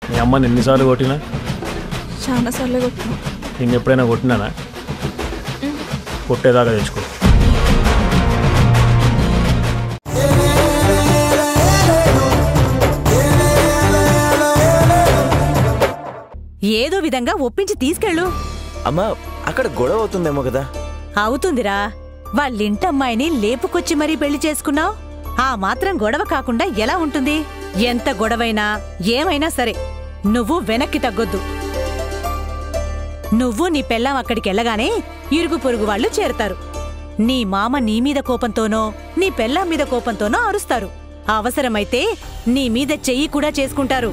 మీ అమ్మని ఎన్నిసార్లు కొట్టినా? చాలా సార్లు కొట్టినా. నేను ఎప్పుడైనా కొట్టినానా? కొట్టేదాకా తెచ్చుకో. ఏదో విధంగా ఒప్పించి తీసుకెళ్ళు. అమ్మా, అక్కడ గొడవ అవుతుందేమో కదా? అవుతుందిరా. వాళ్ళింటమ్మాయిని లేపుకొచ్చి మరీ పెళ్లి చేసుకున్నావు. ఆ మాత్రం గొడవ కాకుండా ఎలా ఉంటుంది? ఎంత గొడవైనా ఏమైనా సరే నువ్వు వెనక్కి తగ్గొద్దు. నువ్వు నీ పెళ్ళాం అక్కడికెళ్ళగానే ఇరుగు పొరుగు వాళ్ళు చేరతారు. నీ మామ నీ మీద కోపంతోనో నీ పెళ్ళాం మీద కోపంతోనో అరుస్తారు. అవసరమైతే నీ మీద చెయ్యి కూడా చేసుకుంటారు.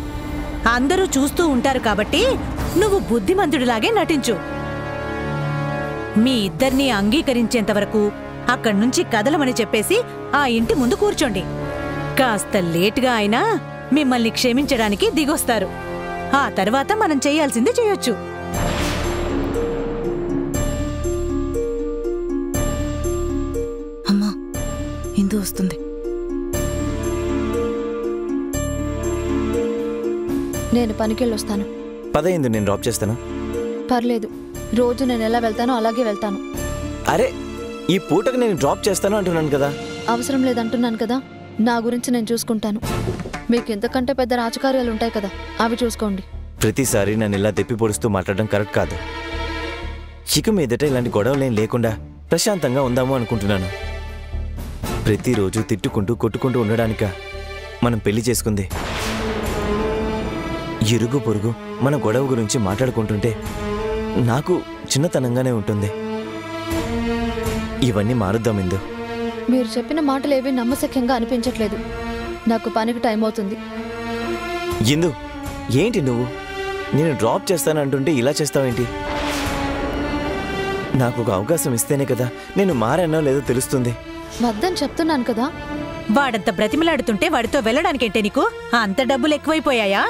అందరూ చూస్తూ ఉంటారు కాబట్టి నువ్వు బుద్ధిమంతుడిలాగే నటించు. మీ ఇద్దర్నీ అంగీకరించేంతవరకు అక్కడ్నుంచి కదలమని చెప్పేసి ఆ ఇంటి ముందు కూర్చోండి. కాస్త లేటుగా అయినా మిమ్మల్ని క్షమించడానికి దిగొస్తారు. ఆ తర్వాత మనం చేయాల్సింది చేయొచ్చు. అమ్మా, ఇందు వస్తుంది. నేను పనికెళ్ళొస్తాను. పదైంది, నేను డ్రాప్ చేస్తాను. పర్లేదు, రోజు నేను ఎలా వెళ్తానో అలాగే వెళ్తాను. అరే, ఈ పూటకు నేను డ్రాప్ చేస్తాను అంటున్నాను కదా. అవసరం లేదంటున్నాను కదా. నా గురించి నేను చూసుకుంటాను. మీకు ఇంతకంటే పెద్ద రాజకార్యాలు ఉంటాయి కదా, అవి చూసుకోండి. ప్రతిసారి నన్ను ఇలా దెప్పి పొడుస్తూ మాట్లాడడం కరెక్ట్ కాదు. ఇక మీదట ఇలాంటి గొడవలేం లేకుండా ప్రశాంతంగా ఉందాము అనుకుంటున్నాను. ప్రతిరోజు తిట్టుకుంటూ కొట్టుకుంటూ ఉండడానిక మనం పెళ్లి చేసుకుంది? ఇరుగు పొరుగు మన గొడవ గురించి మాట్లాడుకుంటుంటే నాకు చిన్నతనంగానే ఉంటుంది. ఇవన్నీ మారుద్దాం ఇందు. మీరు చెప్పిన మాటలేవి నమ్మశక్యంగా అనిపించట్లేదు. నాకు పనికి టైం అవుతుంది. ఇందు, ఏంటి నువ్వు? నేను డ్రాప్ చేస్తానంటుంటే ఇలా చేస్తావేంటి? నాకు ఒక అవకాశం ఇస్తేనే కదా నేను మారానో లేదో తెలుస్తుంది. వద్దని చెప్తున్నాను కదా. వాడంత బ్రతిమలాడుతుంటే వాడితో వెళ్ళడానికేంటే నీకు? అంత డబ్బులు ఎక్కువైపోయాయా?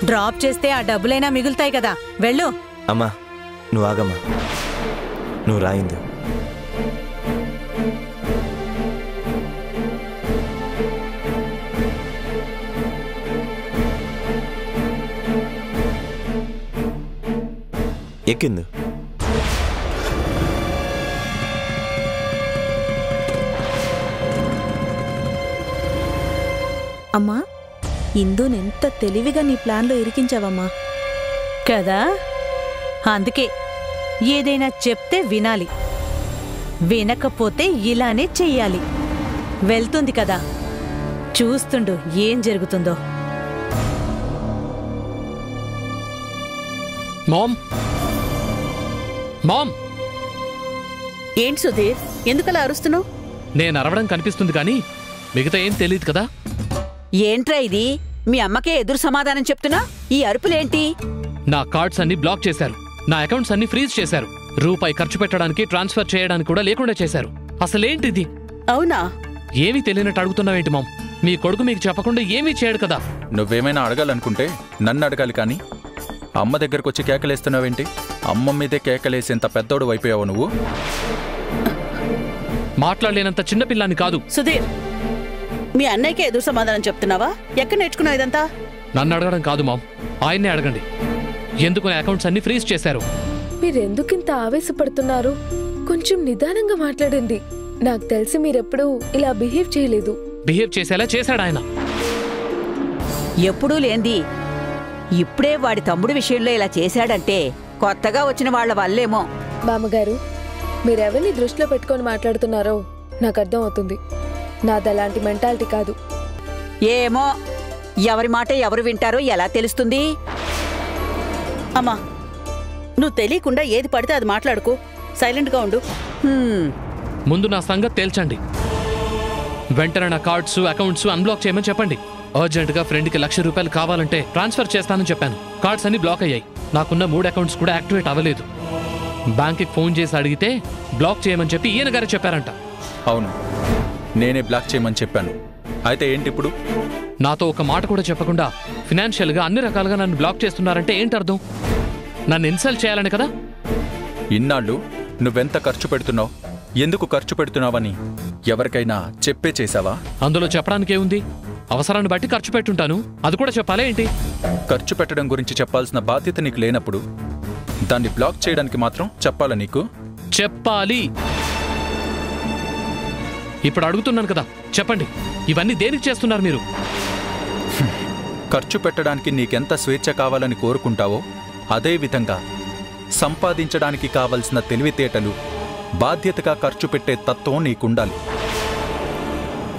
డ్రాప్ చేస్తే ఆ డబ్బులైనా మిగులుతాయి కదా, వెళ్ళు. అమ్మా, నువ్వు ఆగమ్మా. నువ్వు రాయిందు. ఎక్కిందు. అమ్మా, ఇందునెంత తెలివిగా నీ ప్లాన్లో ఇరికించావమ్మా కదా. అందుకే ఏదైనా చెప్తే వినాలి, వినకపోతే ఇలానే చెయ్యాలి. వెళ్తుంది కదా, చూస్తుండు ఏం జరుగుతుందో. Ma'am, ma'am. ఏంటి సుధీర్, ఎందుకలా అరుస్తున్నావు? నేను అరవడం కనిపిస్తుంది కానీ మిగతా ఏం తెలియదు కదా. ఏంట్రా ఇది? మీ అమ్మకే ఎదురు సమాధానం చెప్తున్నా, ఈ అరుపులేంటి? నా కార్డ్స్ అన్ని బ్లాక్ చేశారు, నా అకౌంట్స్ అన్ని ఫ్రీజ్ చేశారు, రూపాయి ఖర్చు పెట్టడానికి ట్రాన్స్ఫర్ చేయడానికి కూడా లేకుండా చేశారు. అసలేంటిది? అవునా? ఏమీ తెలియనట్టు అడుగుతున్నావేంటి మామ్? మీ కొడుకు మీకు చెప్పకుండా ఏమీ చేయడు కదా. నువ్వేమైనా అడగాలనుకుంటే నన్ను అడగాలి కానీ అమ్మ దగ్గరకు వచ్చి కేకలేస్తున్నావేంటి? అమ్మ మీదే కేకలేసేంత పెద్దోడు అయిపోయావు నువ్వు. మాట్లాడలేనంత చిన్నపిల్లాన్ని కాదు. సుధీర్, మీ అన్నయ్యకే ఎదురు సమాధానం చెప్తున్నావా? ఎక్కడ నేర్చుకున్నావు ఇదంతా? నన్ను అడగడం కాదు మామ్, ఆయన్నే అడగండి. ఎందుకు నా అకౌంట్స్ అన్ని ఫ్రీజ్ చేశారు? మీరెందుకింత ఆవేశపడుతున్నారు? కొంచెం నిదానంగా మాట్లాడండి. నాకు తెలిసి మీరెప్పుడూ ఇలా బిహేవ్ చేయలేదు. బిహేవ్ చేసేలా చేశాడు ఆయన. ఎప్పుడూ లేంది ఇప్పుడే వాడి తమ్ముడి విషయంలో ఇలా చేశాడంటే కొత్తగా వచ్చిన వాళ్ల వల్లేమో. బామ్మగారు, మీరెవరిని దృష్టిలో పెట్టుకొని మాట్లాడుతున్నారో నాకు అర్థం అవుతుంది. నాదలాంటి మెంటాలిటీ కాదు. ఏమో, ఎవరి మాట ఎవరు వింటారో ఎలా తెలుస్తుంది? అమ్మా, నువ్వు తెలియకుండా ఏది పడితే అది మాట్లాడుకో, సైలెంట్గా ఉండు. ముందు నా సంగతి తేల్చండి. వెంటనే నా కార్డ్స్ అకౌంట్స్ అన్బ్లాక్ చేయమని చెప్పండి. అర్జెంటుగా ఫ్రెండ్కి ₹1,00,000 కావాలంటే ట్రాన్స్ఫర్ చేస్తానని చెప్పాను. కార్డ్స్ అన్ని బ్లాక్ అయ్యాయి. నాకున్న 3 అకౌంట్స్ కూడా యాక్టివేట్ అవ్వలేదు. బ్యాంక్కి ఫోన్ చేసి అడిగితే బ్లాక్ చేయమని చెప్పి ఈయన గారు చెప్పారంట. అవును, నేనే బ్లాక్ చేయమని చెప్పాను. అయితే ఏంటి ఇప్పుడు? నాతో ఒక మాట కూడా చెప్పకుండా ఫినాన్షియల్గా అన్ని రకాలుగా నన్ను బ్లాక్ చేస్తున్నారంటే ఏంటి అర్థం? నన్ను ఇన్సల్ట్ చేయాలని కదా. ఇన్నాళ్ళు నువ్వెంత ఖర్చు పెడుతున్నావు, ఎందుకు ఖర్చు పెడుతున్నావని ఎవరికైనా చెప్పే చేశావా? అందులో చెప్పడానికేముంది? అవసరాన్ని బట్టి ఖర్చు పెట్టుంటాను, అది కూడా చెప్పాలే ఏంటి? ఖర్చు పెట్టడం గురించి చెప్పాల్సిన బాధ్యత నీకు లేనప్పుడు దాన్ని బ్లాక్ చేయడానికి మాత్రం చెప్పాలా నీకు? చెప్పాలి. ఇప్పుడు అడుగుతున్నాను కదా, చెప్పండి, ఇవన్నీ దేనికి చేస్తున్నారు మీరు? ఖర్చు పెట్టడానికి నీకెంత స్వేచ్ఛ కావాలని కోరుకుంటావో అదే విధంగా సంపాదించడానికి కావలసిన తెలివితేటలు, బాధ్యతగా ఖర్చు పెట్టే తత్వం నీకుండాలి.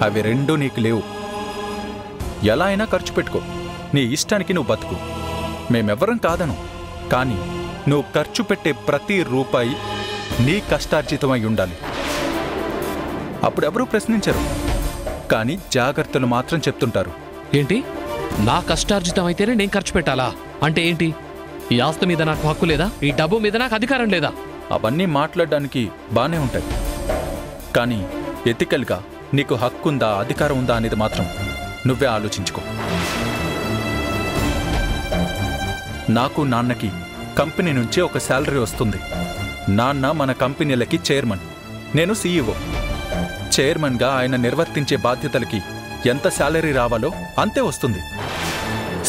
అవి రెండూ నీకు లేవు. ఎలా అయినా ఖర్చు పెట్టుకో, నీ ఇష్టానికి నువ్వు బతుకు, మేమెవ్వరం కాదను. కానీ నువ్వు ఖర్చు పెట్టే ప్రతి రూపాయి నీ కష్టార్జితమై ఉండాలి. అప్పుడెవరూ ప్రశ్నించరు, కానీ జాగ్రత్తలు మాత్రం చెప్తుంటారు. ఏంటి? నా కష్టార్జితం అయితేనే నేను ఖర్చు పెట్టాలా? అంటే ఏంటి? ఈ ఆస్తి మీద నాకు హక్కు లేదా? ఈ డబ్బు మీద నాకు అధికారం లేదా? అవన్నీ మాట్లాడడానికి బానే ఉంటాయి, కానీ ఎథికల్గా నీకు హక్కుందా, అధికారం ఉందా అనేది మాత్రం నువ్వే ఆలోచించుకో. నాకు నాన్నకి కంపెనీ నుంచి ఒక శాలరీ వస్తుంది. నాన్న మన కంపెనీలకి చైర్మన్, నేను సీఈఓ. చైర్మన్గా ఆయన నిర్వర్తించే బాధ్యతలకి ఎంత శాలరీ రావాలో అంతే వస్తుంది.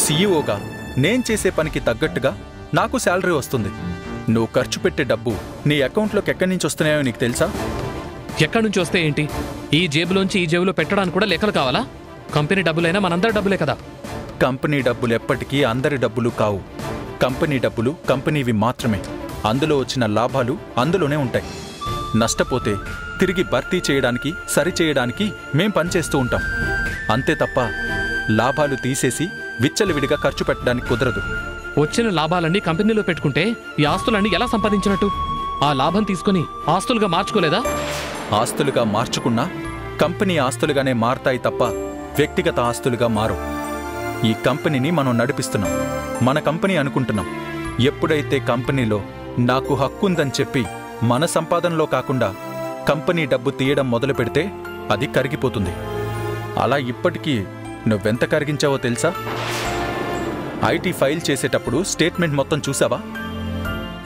సీఈఓగా నేను చేసే పనికి తగ్గట్టుగా నాకు శాలరీ వస్తుంది. నువ్వు ఖర్చు పెట్టే డబ్బు నీ అకౌంట్లోకి ఎక్కడి నుంచి వస్తున్నాయో నీకు తెలుసా? ఎక్కడి నుంచి వస్తే ఏంటి? ఈ జేబులోంచి ఈ జేబులో పెట్టడానికి కూడా లెక్కలు కావాలా? కంపెనీ డబ్బులైనా మనందరి డబ్బులే కదా. కంపెనీ డబ్బులు ఎప్పటికీ అందరి డబ్బులు కావు. కంపెనీ డబ్బులు కంపెనీవి మాత్రమే. అందులో వచ్చిన లాభాలు అందులోనే ఉంటాయి. నష్టపోతే తిరిగి భర్తీ చేయడానికి, సరిచేయడానికి మేం పనిచేస్తూ ఉంటాం. అంతే తప్ప లాభాలు తీసేసి విచ్చలవిడిగా ఖర్చు పెట్టడానికి కుదరదు. వచ్చిన లాభాలన్నీ కంపెనీలో పెట్టుకుంటే ఈ ఆస్తులన్నీ ఎలా సంపాదించినట్టు? ఆ లాభం తీసుకుని ఆస్తులుగా మార్చుకోలేదా? ఆస్తులుగా మార్చుకున్నా కంపెనీ ఆస్తులుగానే మారతాయి తప్ప వ్యక్తిగత ఆస్తులుగా మారు. ఈ కంపెనీని మనం నడిపిస్తున్నాం, మన కంపెనీ అనుకుంటున్నాం. ఎప్పుడైతే కంపెనీలో నాకు హక్కుందని చెప్పి మన సంపాదనలో కాకుండా కంపెనీ డబ్బు తీయడం మొదలు పెడితే అది కరిగిపోతుంది. అలా ఇప్పటికీ నువ్వెంత కరిగించావో తెలుసా? ఐటీ ఫైల్ చేసేటప్పుడు స్టేట్మెంట్ మొత్తం చూసావా?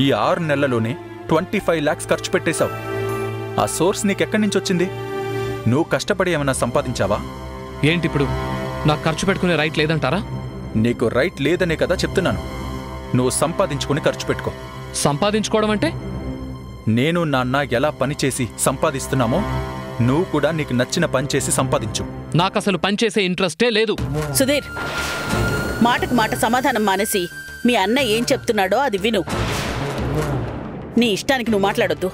ఈ 6 నెలల్లోనే 25 lakhs ఖర్చు పెట్టేశావు. ఆ సోర్స్ నీకెక్కడి నుంచి వచ్చింది? నువ్వు కష్టపడి ఏమైనా సంపాదించావా? ఏంటిప్పుడు నాకు ఖర్చు పెట్టుకునే రైట్ లేదంటారా? నీకు రైట్ లేదనే కదా చెప్తున్నాను. నువ్వు సంపాదించుకుని ఖర్చు పెట్టుకో. సంపాదించుకోవడం అంటే? నేను నాన్న ఎలా పనిచేసి సంపాదిస్తున్నామో నువ్వు కూడా నీకు నచ్చిన పని చేసి సంపాదించు. నాకసలు పనిచేసే ఇంట్రెస్టే లేదు. సుధీర్, మాటకు మాట సమాధానం మానేసి మీ అన్న ఏం చెప్తున్నాడో అది విను. నీ ఇష్టానికి నువ్వు మాట్లాడొద్దు.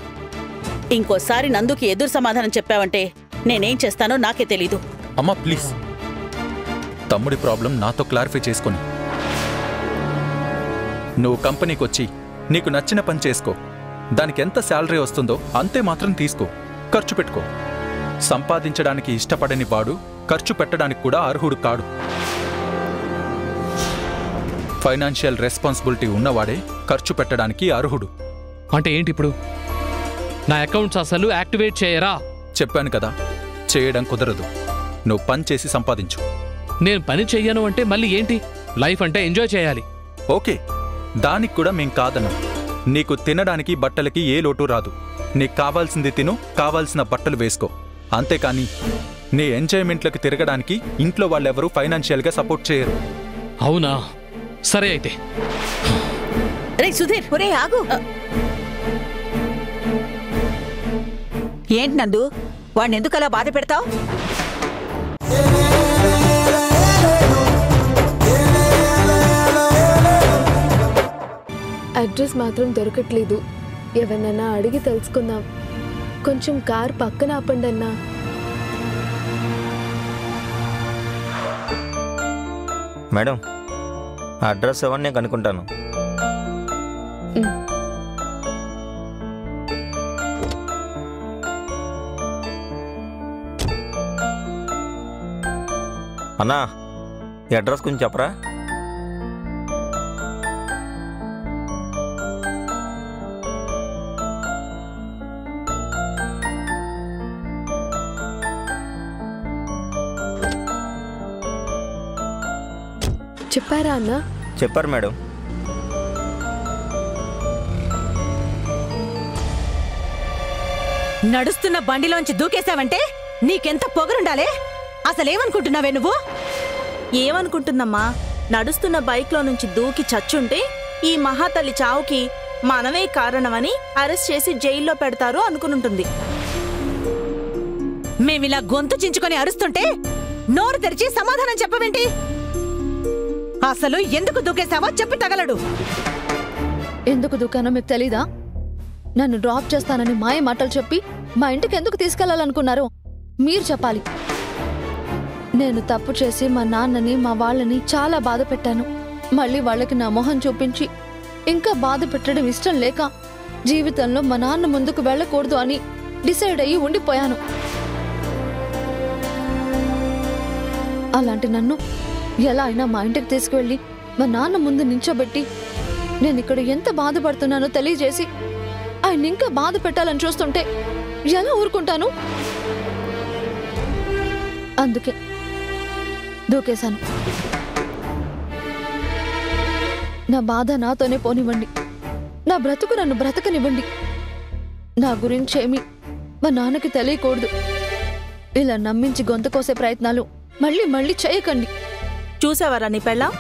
ఇంకోసారి నందుకి ఎదురు సమాధానం చెప్పావంటే నేనేం చేస్తానో నాకే తెలీదు. అమ్మా ప్లీజ్, తమ్ముడి ప్రాబ్లం నాతో క్లారిఫై చేసుకొని నువ్వు కంపెనీకి వచ్చి నీకు నచ్చిన పని చేసుకో. దానికి ఎంత శాలరీ వస్తుందో అంతే మాత్రం తీసుకో, ఖర్చు పెట్టుకో. సంపాదించడానికి ఇష్టపడని వాడు ఖర్చు పెట్టడానికి కూడా అర్హుడు కాడు. ఫైనాన్షియల్ రెస్పాన్సిబిలిటీ ఉన్నవాడే ఖర్చు పెట్టడానికి అర్హుడు. అంటే ఏంటి ఇప్పుడు? నా అకౌంట్స్ అసలు యాక్టివేట్ చేయరా? చెప్పాను కదా, చేయడం కుదరదు. నువ్వు పని చేసి సంపాదించు. నేను పని చెయ్యను అంటే మళ్ళీ ఏంటి? లైఫ్ అంటే ఎంజాయ్ చేయాలి. ఓకే, దానికి కూడా మేం కాదన్నాం. నీకు తినడానికి బట్టలకి ఏ లోటు రాదు. నీకు కావాల్సింది తిను, కావాల్సిన బట్టలు వేసుకో. అంతేకాని నీ ఎంజాయ్మెంట్లకు తిరగడానికి ఇంట్లో వాళ్ళెవరూ ఫైనాన్షియల్గా సపోర్ట్ చేయరు. అవునా? సరే అయితే. రే సుధీర్, ఒరే ఆగు. ఏంటి నందు, వాడిని ఎందుకు అలా బాధ పెడతావు? అడ్రస్ మాత్రం దొరకట్లేదు. ఎవరినన్నా అడిగి తెలుసుకుందాం. కొంచెం కార్ పక్కన ఆపండి అన్నా. మేడం, అడ్రస్ ఎవరిని నేను కనుక్కుంటాను. అన్నా, ఈ అడ్రస్ కొంచెం చెప్పరా? చెప్పారా అన్నా? చెప్పారు మేడం. నడుస్తున్న బండిలోంచి దూకేశావంటే నీకెంత పొగరుండాలే? అసలేమనుకుంటున్నావే నువ్వు? ఏమనుకుంటుందమ్మా? నడుస్తున్న బైక్లో నుంచి దూకి చచ్చుంటే ఈ మహాతల్లి చావుకి మనమే కారణమని అరెస్ట్ చేసి జైల్లో పెడతారు అనుకునుంటుంది. మేమిలా గొంతు చించుకొని అరుస్తుంటే నోరు తెరిచి సమాధానం చెప్పవేంటి? అసలు ఎందుకు దూకేశావో చెప్పి తగలడు. ఎందుకు దూకానో మీకు తెలీదా? నన్ను డ్రాప్ చేస్తానని మాయ మాటలు చెప్పి మా ఇంటికి ఎందుకు తీసుకెళ్లాలనుకున్నారో మీరు చెప్పాలి. నేను తప్పు చేసి మా నాన్నని మా వాళ్ళని చాలా బాధ పెట్టాను. మళ్ళీ వాళ్ళకి నా మొహం చూపించి ఇంకా బాధ పెట్టడం ఇష్టం లేక జీవితంలో మా నాన్న ముందుకు వెళ్ళకూడదు అని డిసైడ్ అయ్యి ఉండిపోయాను. అలాంటి నన్ను ఎలా అయినా మా ఇంటికి తీసుకువెళ్ళి మా నాన్న ముందు నించోబెట్టి నేను ఇక్కడ ఎంత బాధపడుతున్నానో తెలియజేసి ఆయన ఇంకా బాధ పెట్టాలని చూస్తుంటే ఎలా ఊరుకుంటాను? అందుకే దూకేశాను. నా బాధ నాతోనే పోనివ్వండి, నా బ్రతుకు నన్ను బ్రతకనివ్వండి. నా గురించేమి మా నాన్నకి తెలియకూడదు. ఇలా నమ్మించి గొంతు కోసే ప్రయత్నాలు మళ్ళీ మళ్ళీ చేయకండి. చూసావరా నీ పెళ్ళాం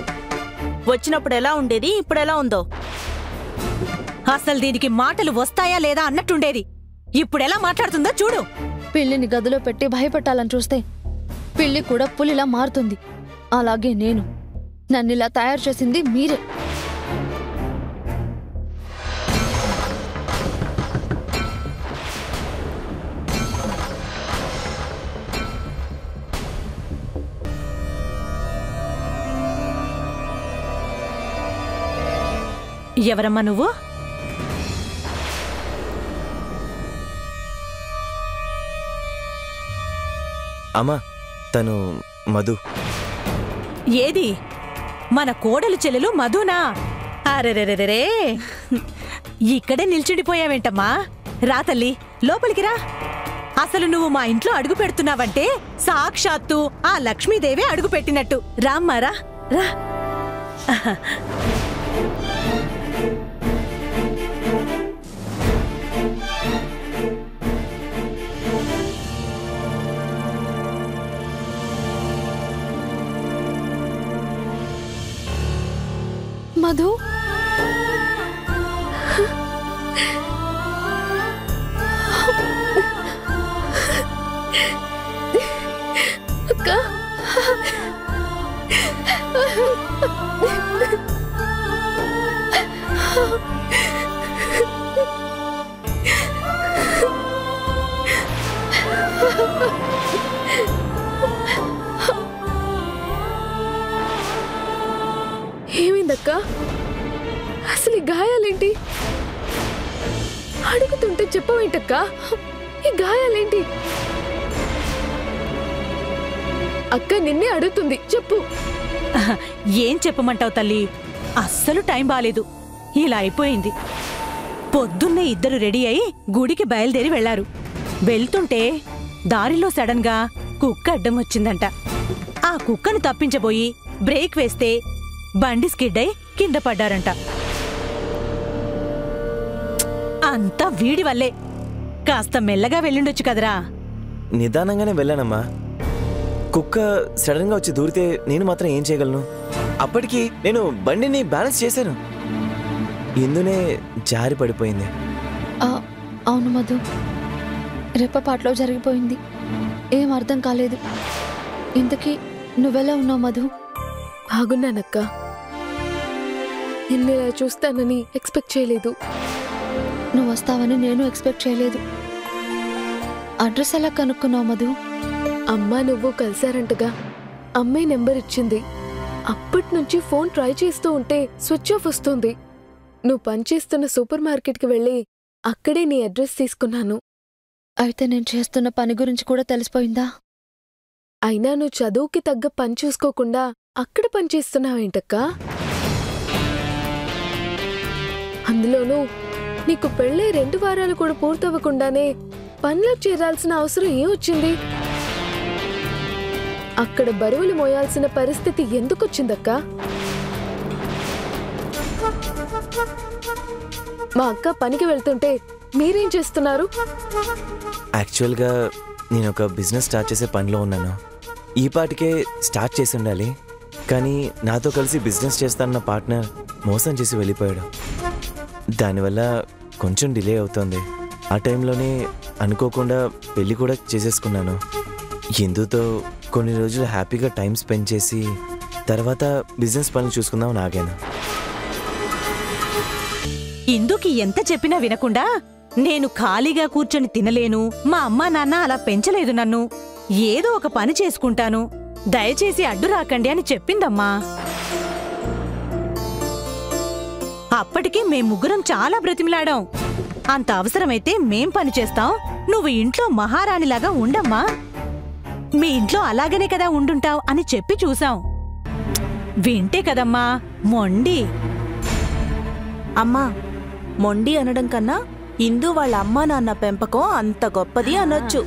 వచ్చినప్పుడు ఎలా ఉండేది, ఇప్పుడు ఎలా ఉందో? అసలు దీనికి మాటలు వస్తాయా లేదా అన్నట్టుండేది. ఇప్పుడెలా మాట్లాడుతుందో చూడు. పిల్లిని గదిలో పెట్టి భయపెట్టాలని చూస్తే పిల్లి కూడా పులిలా మారుతుంది. అలాగే నేను నన్నిలా తయారు చేసింది మీరే. ఎవరమ్మా నువ్వు? అమ్మా, తను మధు. ఏది? మన కోడలు చెల్లెలు మధునా? అరెరెరెరే, ఇక్కడే నిల్చుండిపోయావేంటమ్మా? రా తల్లి, లోపలికి రా. అసలు నువ్వు మా ఇంట్లో అడుగు పెడుతున్నావంటే సాక్షాత్తు ఆ లక్ష్మీదేవి అడుగు పెట్టినట్టు. రామ్మా, రా రా. మధు, అక్క, ఏమైందక్క? అసలు ఈ గాయాలేంటి? అడుగుతుంటే చెప్పవేంటక్క? ఈ గాయాలేంటి? అక్క నిన్నే అడుగుతుంది, చెప్పు. ఏం చెప్పమంటావు తల్లి? అస్సలు టైం బాలేదు. ఇలా అయిపోయింది. పొద్దున్నే ఇద్దరు రెడీ అయి గుడికి బయలుదేరి వెళ్లారు. వెళ్తుంటే దారిలో సడన్ గా కుక్క అడ్డం వచ్చిందంట. ఆ కుక్కను తప్పించబోయి బ్రేక్ వేస్తే బండి స్కిడ్ అయి కింద పడ్డారంట. అంతా వీడి వల్లే. కాస్త మెల్లగా వెళ్ళుండొచ్చు కదరా. నిదానంగానే వెళ్ళానమ్మా. కుక్క సడన్ గా వచ్చి దూరితే నేను మాత్రం ఏం చేయగలను? అప్పటికి నేను బండిని బ్యాలెన్స్ చేశాను. ఇందునే జారి పడిపోయింది. అవును మధు, రెప్పపాట్లో జరిగిపోయింది. ఏం అర్థం కాలేదు. ఇంతకీ నువ్వెలా ఉన్నావు మధు? బాగున్నానక్క. నిన్ను ఇలా చూస్తానని ఎక్స్పెక్ట్ చేయలేదు. నువ్వు వస్తావని నేను ఎక్స్పెక్ట్ చేయలేదు. అడ్రస్ ఎలా కనుక్కున్నావు మధు? అమ్మా నువ్వు కలిసారంటగా, అమ్మాయి నెంబర్ ఇచ్చింది. అప్పటి నుంచి ఫోన్ ట్రై చేస్తూ ఉంటే స్విచ్ ఆఫ్ వస్తుంది. నువ్వు పనిచేస్తున్న సూపర్ మార్కెట్కి వెళ్ళి అక్కడే నీ అడ్రస్ తీసుకున్నాను. అయితే నేను చేస్తున్న పని గురించి కూడా తెలిసిపోయిందా? అయినా నువ్వు చదువుకి తగ్గ పని చూసుకోకుండా అక్కడ పనిచేస్తున్నావేంటక్కా? అందులోనూ నీకు పెళ్ళై 2 వారాలు కూడా పూర్తవ్వకుండానే పనిలో చేరాల్సిన అవసరం ఏమొచ్చింది? అక్కడ బరువులు మోయాల్సిన పరిస్థితి ఎందుకొచ్చిందక్కా? మా అక్క పనికి వెళ్తుంటే మీరేం చేస్తున్నారు? యాక్చువల్గా నేను ఒక బిజినెస్ స్టార్ట్ చేసే పనిలో ఉన్నాను. ఈ పాటికే స్టార్ట్ చేసి ఉండాలి, కానీ నాతో కలిసి బిజినెస్ చేస్తానన్న పార్ట్నర్ మోసం చేసి వెళ్ళిపోయాడు. దానివల్ల కొంచెం డిలే అవుతుంది. ఆ టైంలోనే అనుకోకుండా పెళ్ళి కూడా చేసేసుకున్నాను. ఇందుతో కొన్ని రోజులు హ్యాపీగా టైం స్పెండ్ చేసి తర్వాత బిజినెస్ పనులు చూసుకుందామని ఆగాను. ఇందుకి ఎంత చెప్పినా వినకుండా నేను ఖాళీగా కూర్చొని తినలేను, మా అమ్మా నాన్న అలా పెంచలేదు నన్ను, ఏదో ఒక పని చేసుకుంటాను, దయచేసి అడ్డు రాకండి అని చెప్పిందమ్మా. అప్పటికి మేం ముగ్గురం చాలా బ్రతిమిలాడాం. అంత అవసరమైతే మేం పని చేస్తాం, నువ్వు ఇంట్లో మహారాణిలాగా ఉండమ్మా, మీ ఇంట్లో అలాగనే కదా ఉండుంటావు అని చెప్పి చూసాం. వింటే కదమ్మా మొండి. అమ్మా, మొండి అనడం కన్నా ఇందు వాళ్ళ అమ్మా నాన్న పెంపకం అంత గొప్పది అనొచ్చు.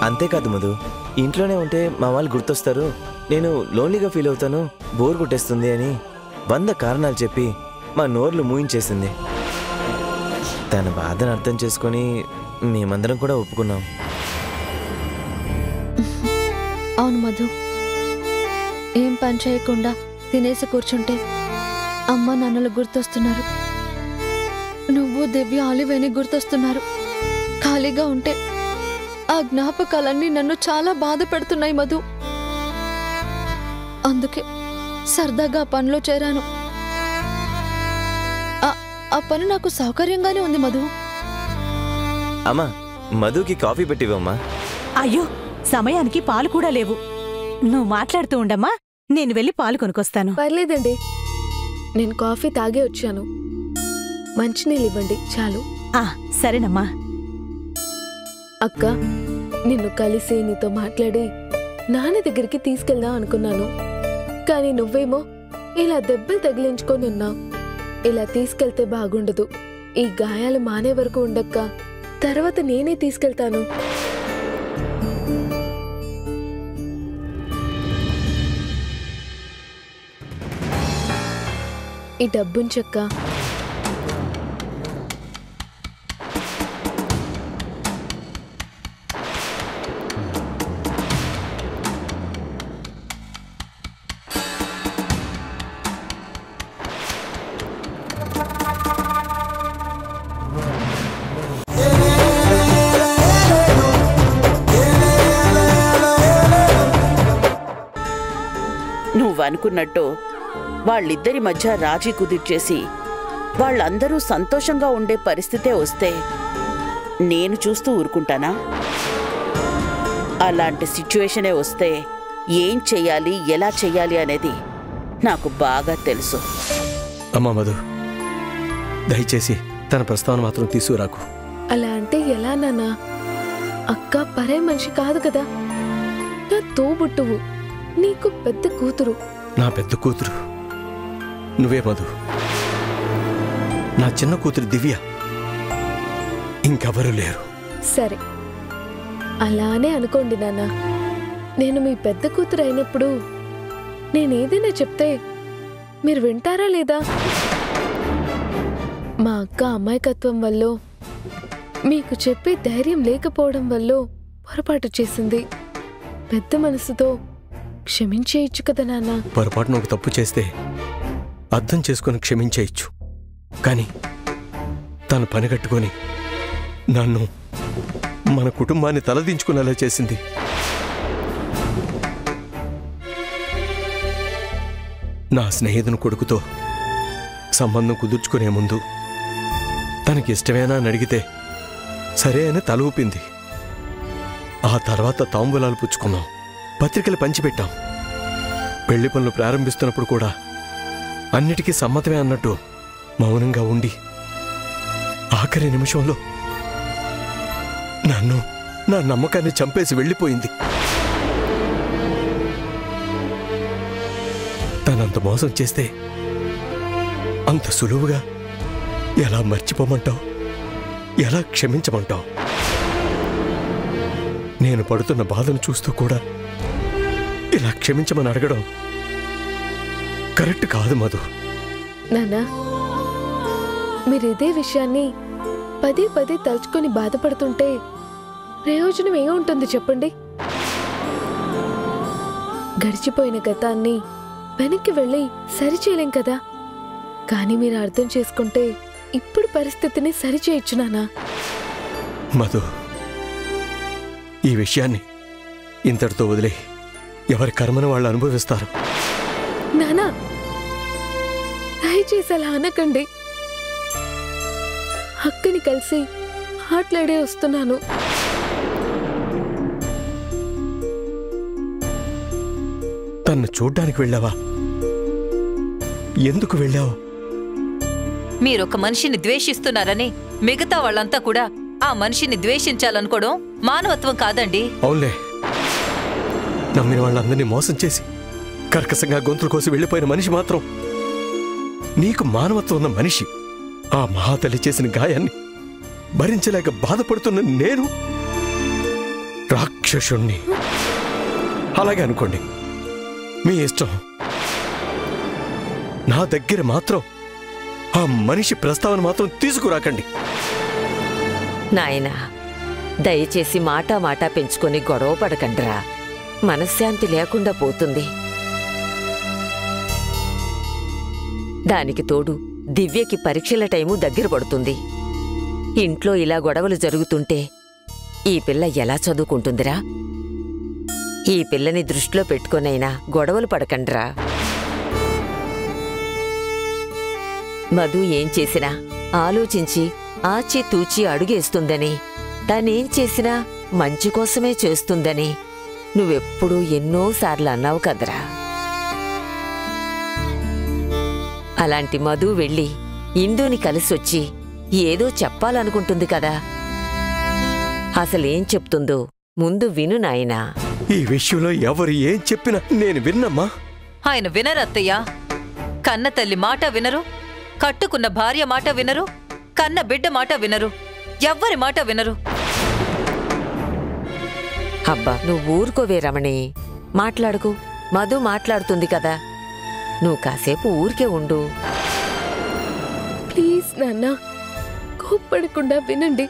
అంతేకాదు మధు, ఇంట్లోనే ఉంటే మా వాళ్ళు గుర్తొస్తారు, నేను లోన్లీగా ఫీల్ అవుతాను, బోర్ కొట్టేస్తుంది అని 100 కారణాలు చెప్పి మా నోర్లు మూయించేసింది. తన బాధను అర్థం చేసుకొని మేమందరం కూడా ఒప్పుకున్నాం. అవును మధు, ఏం పని చేయకుండా తినేసి కూర్చుంటే అమ్మ నాన్నలు గుర్తొస్తున్నారు, నువ్వు దివ్య ఆలివేని గుర్తొస్తున్నారు. ఖాళీగా ఉంటే ఆ జ్ఞాపకాలన్నీ నన్ను చాలా బాధ పెడుతున్నాయి మధు. అందుకే సరదాగా ఆ పనిలో చేరాను. ఆ పని నాకు సౌకర్యంగానే ఉంది మధు. అమ్మా, మధుకి కాఫీ పెట్టివమ్మా. అయ్యో, సమయానికి పాలు కూడా లేవు. నువ్వు మాట్లాడుతూ ఉండమ్మా, నేను వెళ్ళి పాలు కొనుకొస్తాను. పర్లేదండి, నేను కాఫీ తాగే వచ్చాను. మంచినీళ్ళు ఇవ్వండి చాలు. సరేనమ్మా. అక్క, నిన్ను కలిసి నీతో మాట్లాడి నాన్న దగ్గరికి తీసుకెళ్దాం అనుకున్నాను, కానీ నువ్వేమో ఇలా దెబ్బలు తగిలించుకొని ఉన్నావు. ఇలా తీసుకెళ్తే బాగుండదు. ఈ గాయాలు మానే వరకు ఉండక్క, తర్వాత నేనే తీసుకెళ్తాను. ఈ డబ్బుంచక్క. నువ్వనుకున్నట్టు వాళ్ళిద్దరి మధ్య రాజీ కుదిర్చేసి వాళ్ళందరూ సంతోషంగా ఉండే పరిస్థితే వస్తే నేను చూస్తూ ఊరుకుంటానా? అలాంటి సిచ్యువేషనే వస్తే ఏం చెయ్యాలి, ఎలా చెయ్యాలి అనేది నాకు బాగా తెలుసు. అమ్మా మధు, దయచేసి తన ప్రస్తావన మాత్రం తీసుకురాకు. అలా అంటే ఎలా నాన్నా? అక్క పరే మనిషి కాదు కదా, నా తోబుట్టువు, నీకు పెద్ద కూతురు. నా పెద్ద కూతురు నువ్వే మధు. నా చిన్న కూతురు దివ్య, ఇంకెవరూ లేరు. సరే, అలానే అనుకోండి నాన్న. నేను మీ పెద్ద కూతురు అయినప్పుడు నేనేదైనా చెప్తే మీరు వింటారా లేదా? మా అక్క అమాయకత్వం వల్ల, మీకు చెప్పే ధైర్యం లేకపోవడం వల్ల పొరపాటు చేసింది. పెద్ద మనసుతో క్షమించేయచ్చు కదా నాన్న. పొరపాటున ఒక తప్పు చేస్తే అర్థం చేసుకుని క్షమించేయచ్చు, కానీ తను పనిగట్టుకొని నన్ను, మన కుటుంబాన్ని తలదించుకునేలా చేసింది. నా స్నేహితుని కొడుకుతో సంబంధం కుదుర్చుకునే ముందు తనకి ఇష్టమేనా అని అడిగితే సరే అని తల ఊపింది. ఆ తర్వాత తాంబూలాలు పుచ్చుకున్నాం, పత్రికలు పంచిపెట్టాం. పెళ్లి పనులు ప్రారంభిస్తున్నప్పుడు కూడా అన్నిటికీ సమ్మతమే అన్నట్టు మౌనంగా ఉండి ఆఖరి నిమిషంలో నన్ను, నా నమ్మకాన్ని చంపేసి వెళ్ళిపోయింది. తనంత మోసం చేస్తే అంత సులువుగా ఎలా మర్చిపోమంటావు, ఎలా క్షమించమంటావు? నేను పడుతున్న బాధను చూస్తూ కూడా ఇలా క్షమించమని అడగడం కరెక్ట్ కాదు మధు. నాన్నా, మీరు ఇదే విషయాన్ని పదే పదే తలుచుకొని బాధపడుతుంటే ప్రయోజనం ఏముంటుంది చెప్పండి? గడిచిపోయిన గతాన్ని వెనక్కి వెళ్ళి సరిచేయలేం కదా. కానీ మీరు అర్థం చేసుకుంటే ఇప్పుడు పరిస్థితిని సరిచేయచ్చు నానా. మధు, ఈ విషయాన్ని ఇంతటితో వదిలే, ఎవరి కర్మను వాళ్ళు అనుభవిస్తారు. నానా, దయచేసి అలా అనకండి. అక్కని కలిసి మాట్లాడే వస్తున్నాను. తన్ను చూడ్డానికి వెళ్ళావా? ఎందుకు వెళ్ళావు? మీరొక మనిషిని ద్వేషిస్తున్నారని మిగతా వాళ్ళంతా కూడా ఆ మనిషిని ద్వేషించాలనుకోవడం మానవత్వం కాదండి. అవునులే, నమ్మిన వాళ్ళందరినీ మోసం చేసి కర్కశంగా గొంతులు కోసి వెళ్ళిపోయిన మనిషి మాత్రం నీకు మానవత్వం ఉన్న మనిషి. ఆ మహాతల్లి చేసిన గాయాన్ని భరించలేక బాధపడుతున్న నేను రాక్షసుణ్ణి. అలాగే అనుకోండి, మీ ఇష్టం. నా దగ్గర మాత్రం ఆ మనిషి ప్రస్తావన మాత్రం తీసుకురాకండి. నాయనా, దయచేసి మాటా పెంచుకొని గొడవ పడకండ్రా. మనశ్శాంతి లేకుండా పోతుంది. దానికి తోడు దివ్యకి పరీక్షల టైము దగ్గర పడుతుంది. ఇంట్లో ఇలా గొడవలు జరుగుతుంటే ఈ పిల్ల ఎలా చదువుకుంటుందిరా? ఈ పిల్లని దృష్టిలో పెట్టుకొనైనా గొడవలు పడకండ్రా. మధు ఏం చేసినా ఆలోచించి ఆచి తూచి అడుగేస్తుందని, తనేం చేసినా మంచి కోసమే చేస్తుందని నువ్వెప్పుడూ ఎన్నోసార్లు అన్నావు కదరా. అలాంటి మధు వెళ్ళి ఇందుని కలిసొచ్చి ఏదో చెప్పాలనుకుంటుంది కదా. అసలేం చెప్తుందో ముందు విను నాయనా. ఈ విషయంలో ఎవరు ఏం చెప్పినా నేను విన్నమ్మా. ఆయన వినరత్తయ్యా. కన్న తల్లి మాట వినరు, కట్టుకున్న భార్య మాట వినరు, కన్న బిడ్డ మాట వినరు, ఎవ్వరి మాట వినరు. అబ్బా, నువ్వు ఊరుకోవే రమణి, మాట్లాడుకు. మధు మాట్లాడుతుంది కదా, నువ్వు కాసేపు ఊరికే ఉండు. ప్లీజ్ నాన్న, కోప్పడకుండా వినండి.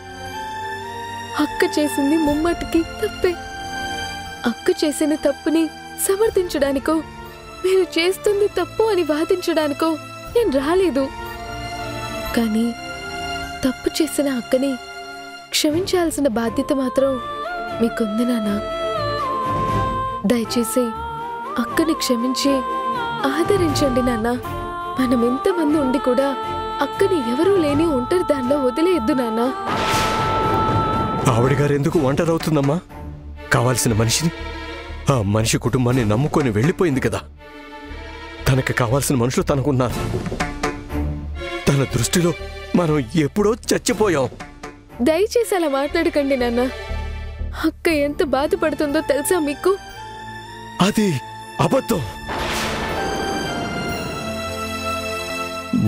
అక్క చేసింది ముమ్మటికి తప్పే. అక్క చేసిన తప్పుని సమర్థించడానికో, మీరు చేస్తుంది తప్పు అని వాదించడానికో నేను రాలేదు. కానీ తప్పు చేసిన అక్కని క్షమించాల్సిన బాధ్యత మాత్రం మీకుంది నాన్న. దయచేసి అక్కని క్షమించి ఆదరించండి నాన్న. మనం ఎంతమంది ఉండి కూడా అక్కని ఎవరూ లేని ఒంటరి దానిలో వదిలేయద్దు నాన్న. ఆవిడగారు ఎందుకు ఒంటరవుతుందమ్మా? కావాల్సిన మనిషిని, ఆ మనిషి కుటుంబాన్ని నమ్ముకొని వెళ్ళిపోయింది కదా. తనకు కావాల్సిన మనుషులు తనకున్నారు. తన దృష్టిలో మనం ఎప్పుడో చచ్చిపోయాం. దయచేసి అలా మాట్లాడకండి నాన్న. అక్క ఎంత బాధపడుతుందో తెలుసా మీకు? అది అబద్ధం.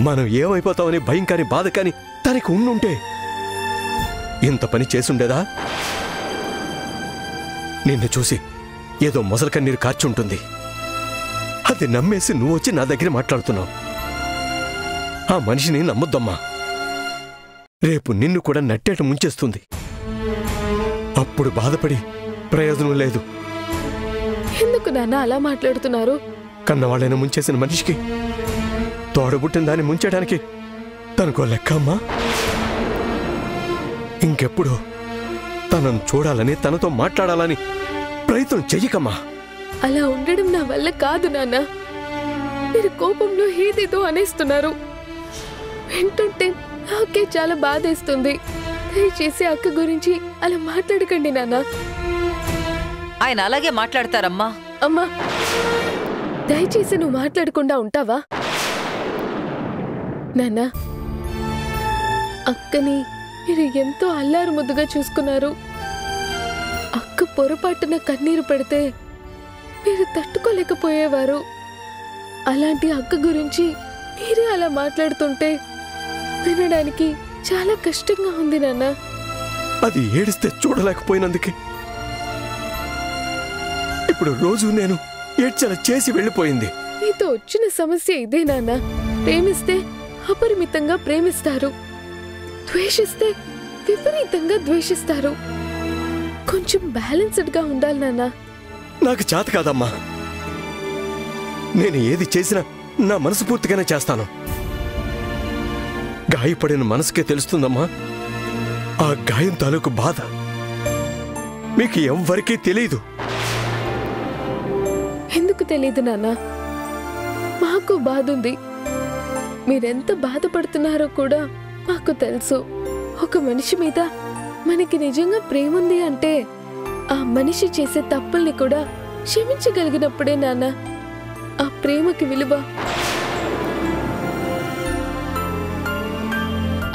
మనం ఏమైపోతామని భయం కాని బాధ కాని తనకి ఉండుంటే ఇంత పని చేసుండేదా? నిన్ను చూసి ఏదో మొసలి కన్నీరు కార్చుంటుంది. అది నమ్మేసి నువ్వు వచ్చి నా దగ్గర మాట్లాడుతున్నావు. ఆ మనిషిని నమ్మొద్దమ్మా. రేపు నిన్ను కూడా నట్టేట ముంచేస్తుంది. అప్పుడు బాధపడి ప్రయోజనం లేదు. ఎందుకు నాన్న అలా మాట్లాడుతున్నారు? కన్నవాళ్ళైనా ముంచేసిన మనిషికి తోడబుట్టిన దాన్ని ముంచడానికి తనకో లెక్క అమ్మా. ఇంకెప్పుడు తనను చూడాలని, తనతో మాట్లాడాలని ప్రయత్నం చెయ్యకమ్మా. అలా ఉండడం నా వల్ల కాదు నాన్న. మీరు కోపంలో ఏదేదో అనేస్తున్నారు. వింటుంటే నాకే చాలా బాధేస్తుంది. దయచేసి అక్క గురించి అలా మాట్లాడకండి నాన్న. ఆయన అలాగే మాట్లాడతారమ్మా. అమ్మా, దయచేసి నువ్వు మాట్లాడకుండా ఉంటావా? నాన్న, అక్కని మీరు ఎంతో అల్లారు ముద్దుగా చూసుకున్నారు. అక్క పొరపాటున కన్నీరు పెడితే మీరు తట్టుకోలేకపోయేవారు. అలాంటి అక్క గురించి మీరే అలా మాట్లాడుతుంటే వినడానికి చాలా కష్టంగా ఉంది నాన్న. అది ఏడిస్తే చూడలేకపోయినందుకే ఇప్పుడు రోజు నేను ఏడ్చేలా చేసి వెళ్ళిపోయింది. మీతో వచ్చిన సమస్య ఇదే నాన్న. ప్రేమిస్తే అపరిమితంగా ప్రేమిస్తారు, ద్వేషిస్తే విపరీతంగా ద్వేషిస్తారు. కొంచెం బ్యాలెన్స్డ్గా ఉండాలి నాన్న. నాకు చేత కాదమ్మా. నేను ఏది చేసినా నా మనసు పూర్తిగానే చేస్తాను. గాయపడిన మనసుకే తెలుస్తుందమ్మా ఆ గాయం తాలూకు బాధ. మీకు ఎవ్వరికీ తెలీదు. ఎందుకు తెలీదు నాన్న? మాకు బాధ ఉంది. మీరెంత బాధపడుతున్నారో కూడా మాకు తెలుసు. ఒక మనిషి మీద మనకి నిజంగా ప్రేమ ఉంది అంటే ఆ మనిషి చేసే తప్పుల్ని కూడా క్షమించగలిగినప్పుడే నాన్న ఆ ప్రేమకి విలువ.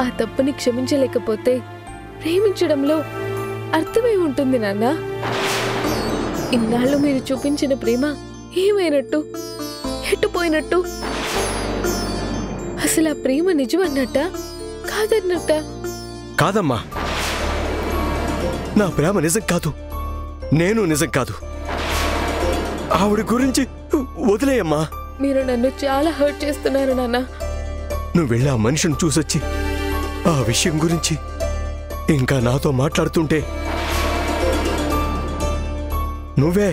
ఆ తప్పుని క్షమించలేకపోతే ప్రేమించడంలో అర్థమై ఉంటుంది నాన్న. ఇన్నాళ్ళు మీరు చూపించిన ప్రేమ ఏమైనట్టు, ఎట్టుపోయినట్టు? అసలు ఆ ప్రేమ నిజమన్నట్ట కాదన్నట్ట? కాదమ్మా, నా ప్రేమ నిజం కాదు, నేను నిజం కాదు. ఆవిడ గురించి వదిలేయమ్మా. మీరు నన్ను చాలా హర్ట్ చేస్తున్నారు నాన్న. నువ్వు వెళ్ళి ఆ మనిషిని చూసొచ్చి ఆ విషయం గురించి ఇంకా నాతో మాట్లాడుతుంటే నువ్వే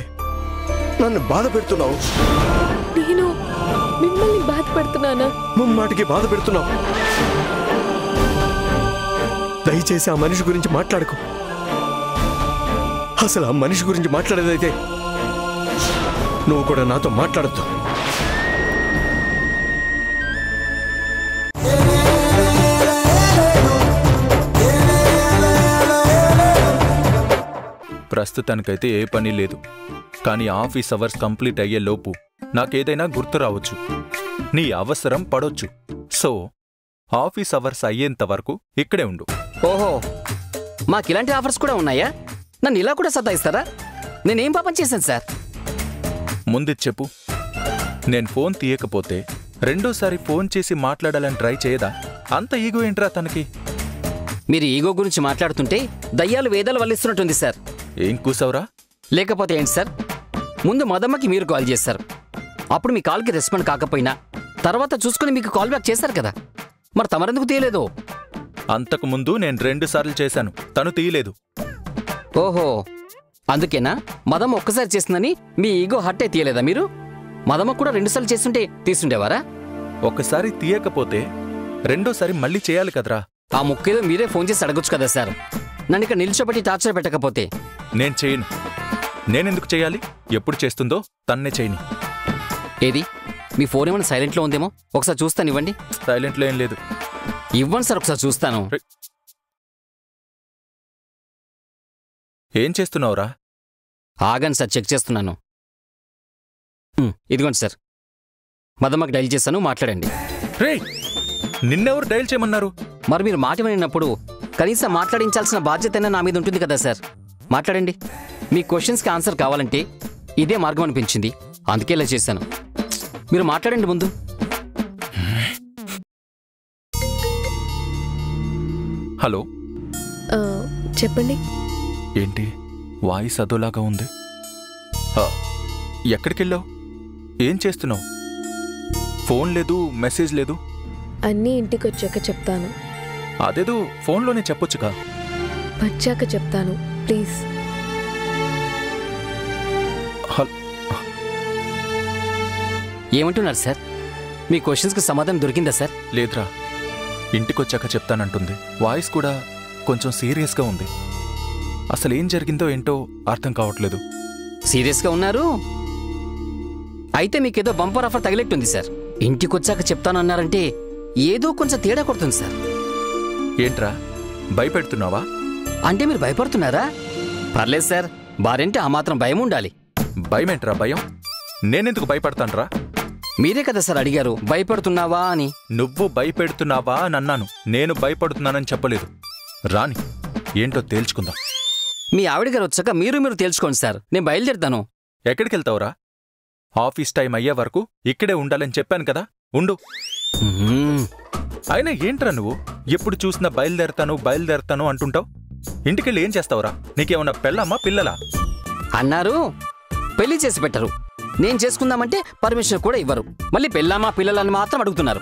నన్ను బాధ పెడుతున్నావు. నేను మిమ్మల్ని బాధపడుతున్నానా? ముమ్మాటికి బాధ పెడుతున్నావు. దయచేసి ఆ మనిషి గురించి మాట్లాడుకో. అసలు ఆ మనిషి గురించి మాట్లాడేదైతే నువ్వు కూడా నాతో మాట్లాడద్దు. ప్రస్తుతానికైతే ఏ పని లేదు, కానీ ఆఫీస్ అవర్స్ కంప్లీట్ అయ్యే లోపు నాకేదైనా గుర్తు రావచ్చు, నీ అవసరం పడొచ్చు. సో ఆఫీస్ అవర్స్ అయ్యేంత వరకు ఇక్కడే ఉండు. ఓహో, మాకిలాంటి ఆఫర్స్ కూడా ఉన్నాయా? నన్ను ఇలా కూడా సతాయిస్తారా? నేనేం పాపం చేశాను సార్? ముందు చెప్పు. నేను ఫోన్ తీయకపోతే రెండోసారి ఫోన్ చేసి మాట్లాడాలని ట్రై చేయదా? అంత ఈగో ఏంట్రా తనకి? మీరు ఈగో గురించి మాట్లాడుతుంటే దయ్యాలు వేదాలు వల్లిస్తున్నట్టుంది సార్. ఏం కూసావురా? లేకపోతే ఏంటి సార్? ముందు మదమ్మకి మీరు కాల్ చేశారు, అప్పుడు మీ కాల్కి రెస్పాండ్ కాకపోయినా తర్వాత చూసుకుని మీకు కాల్ బ్యాక్ చేశారు కదా, మరి తమరెందుకు తీయలేదు? అంతకు ముందు నేను 2 సార్లు చేశాను, తను తీయలేదు. ఓహో, అందుకేనా మదమ్మ ఒక్కసారి చేసిందని మీ ఈగో హట్టే తీయలేదా మీరు? మదమ్మ కూడా 2 సార్లు చేస్తుంటే తీసుండేవారా? ఒకసారి తీయకపోతే రెండోసారి మళ్ళీ చేయాలి కదరా. ఆ ముక్కేదో మీరే ఫోన్ చేసి అడగొచ్చు కదా సార్. నన్ను ఇక్కడ నిల్చోబెట్టి టార్చర్ పెట్టకపోతే. నేను చేయను. నేనెందుకు చేయాలి? ఎప్పుడు చేస్తుందో తన్నే చేయని. ఏది మీ ఫోన్ ఏమైనా సైలెంట్లో ఉందేమో ఒకసారి చూస్తాను, ఇవ్వండి. సైలెంట్లో ఏం లేదు. ఇవ్వండి సార్, ఒకసారి చూస్తాను. ఏం చేస్తున్నావురా? ఆగండి సార్, చెక్ చేస్తున్నాను. ఇదిగోండి సార్, మదమ్మకి డైల్ చేశాను, మాట్లాడండి. రేయ్, నిన్నెవరు డైల్ చేయమన్నారు? మరి మీరు మాట వినినప్పుడు కనీసం మాట్లాడించాల్సిన బాధ్యత నా మీద ఉంటుంది కదా సార్. మాట్లాడండి. మీ క్వశ్చన్స్కి ఆన్సర్ కావాలంటే ఇదే మార్గం అనిపించింది, అందుకే ఇలా చేశాను. మీరు మాట్లాడండి ముందు. హలో, చెప్పండి. ఏంటి వాయిస్ అదోలాగా ఉంది? ఎక్కడికెళ్ళావు? ఏం చేస్తున్నావు? ఫోన్ లేదు, మెసేజ్ లేదు. అన్నీ ఇంటికి వచ్చాక చెప్తాను. అదేదో ఫోన్లోనే చెప్పొచ్చుగా. వచ్చాక చెప్తాను, ప్లీజ్. ఏమంటున్నారు సార్? మీ క్వశ్చన్స్కి సమాధానం దొరికిందా సార్? లేదురా, ఇంటికొచ్చాక చెప్తానంటుంది. వాయిస్ కూడా కొంచెం సీరియస్గా ఉంది. అసలు ఏం జరిగిందో ఏంటో అర్థం కావట్లేదు. సీరియస్గా ఉన్నారు? అయితే మీకేదో బంపర్ ఆఫర్ తగిలెట్టుంది సార్. ఇంటికొచ్చాక చెప్తానన్నారంటే ఏదో కొంచెం తేడా కొడుతుంది సార్. ఏంట్రా, భయపెడుతున్నావా? అంటే మీరు భయపడుతున్నారా? పర్లేదు సార్, భార్యంటే ఆ మాత్రం భయం ఉండాలి. భయమేంట్రా? భయం నేనెందుకు భయపడతాన్రా? మీరే కదా సార్ అడిగారు భయపడుతున్నావా అని. నువ్వు భయపెడుతున్నావా అని అన్నాను, నేను భయపడుతున్నానని చెప్పలేదు. రాని, ఏంటో తేల్చుకుందాం. మీ ఆవిడ గారు వచ్చాక మీరు తేల్చుకోండి సార్, నేను బయలుదేరుతాను. ఎక్కడికెళ్తావురా? ఆఫీస్ టైం అయ్యే వరకు ఇక్కడే ఉండాలని చెప్పాను కదా, ఉండు. అయినా ఏంట్రా నువ్వు ఎప్పుడు చూసినా బయలుదేరతాను అంటుంటావు? ఇంటికెళ్ళి ఏం చేస్తావురా? నీకేమన్నా పెళ్ళమ్మా పిల్లలా? అన్నారు పెళ్లి చేసి పెట్టరు, నేను చేసుకుందామంటే పర్మిషన్ కూడా ఇవ్వరు, మళ్ళీ పెళ్ళామా పిల్లలని మాత్రం అడుగుతున్నారు.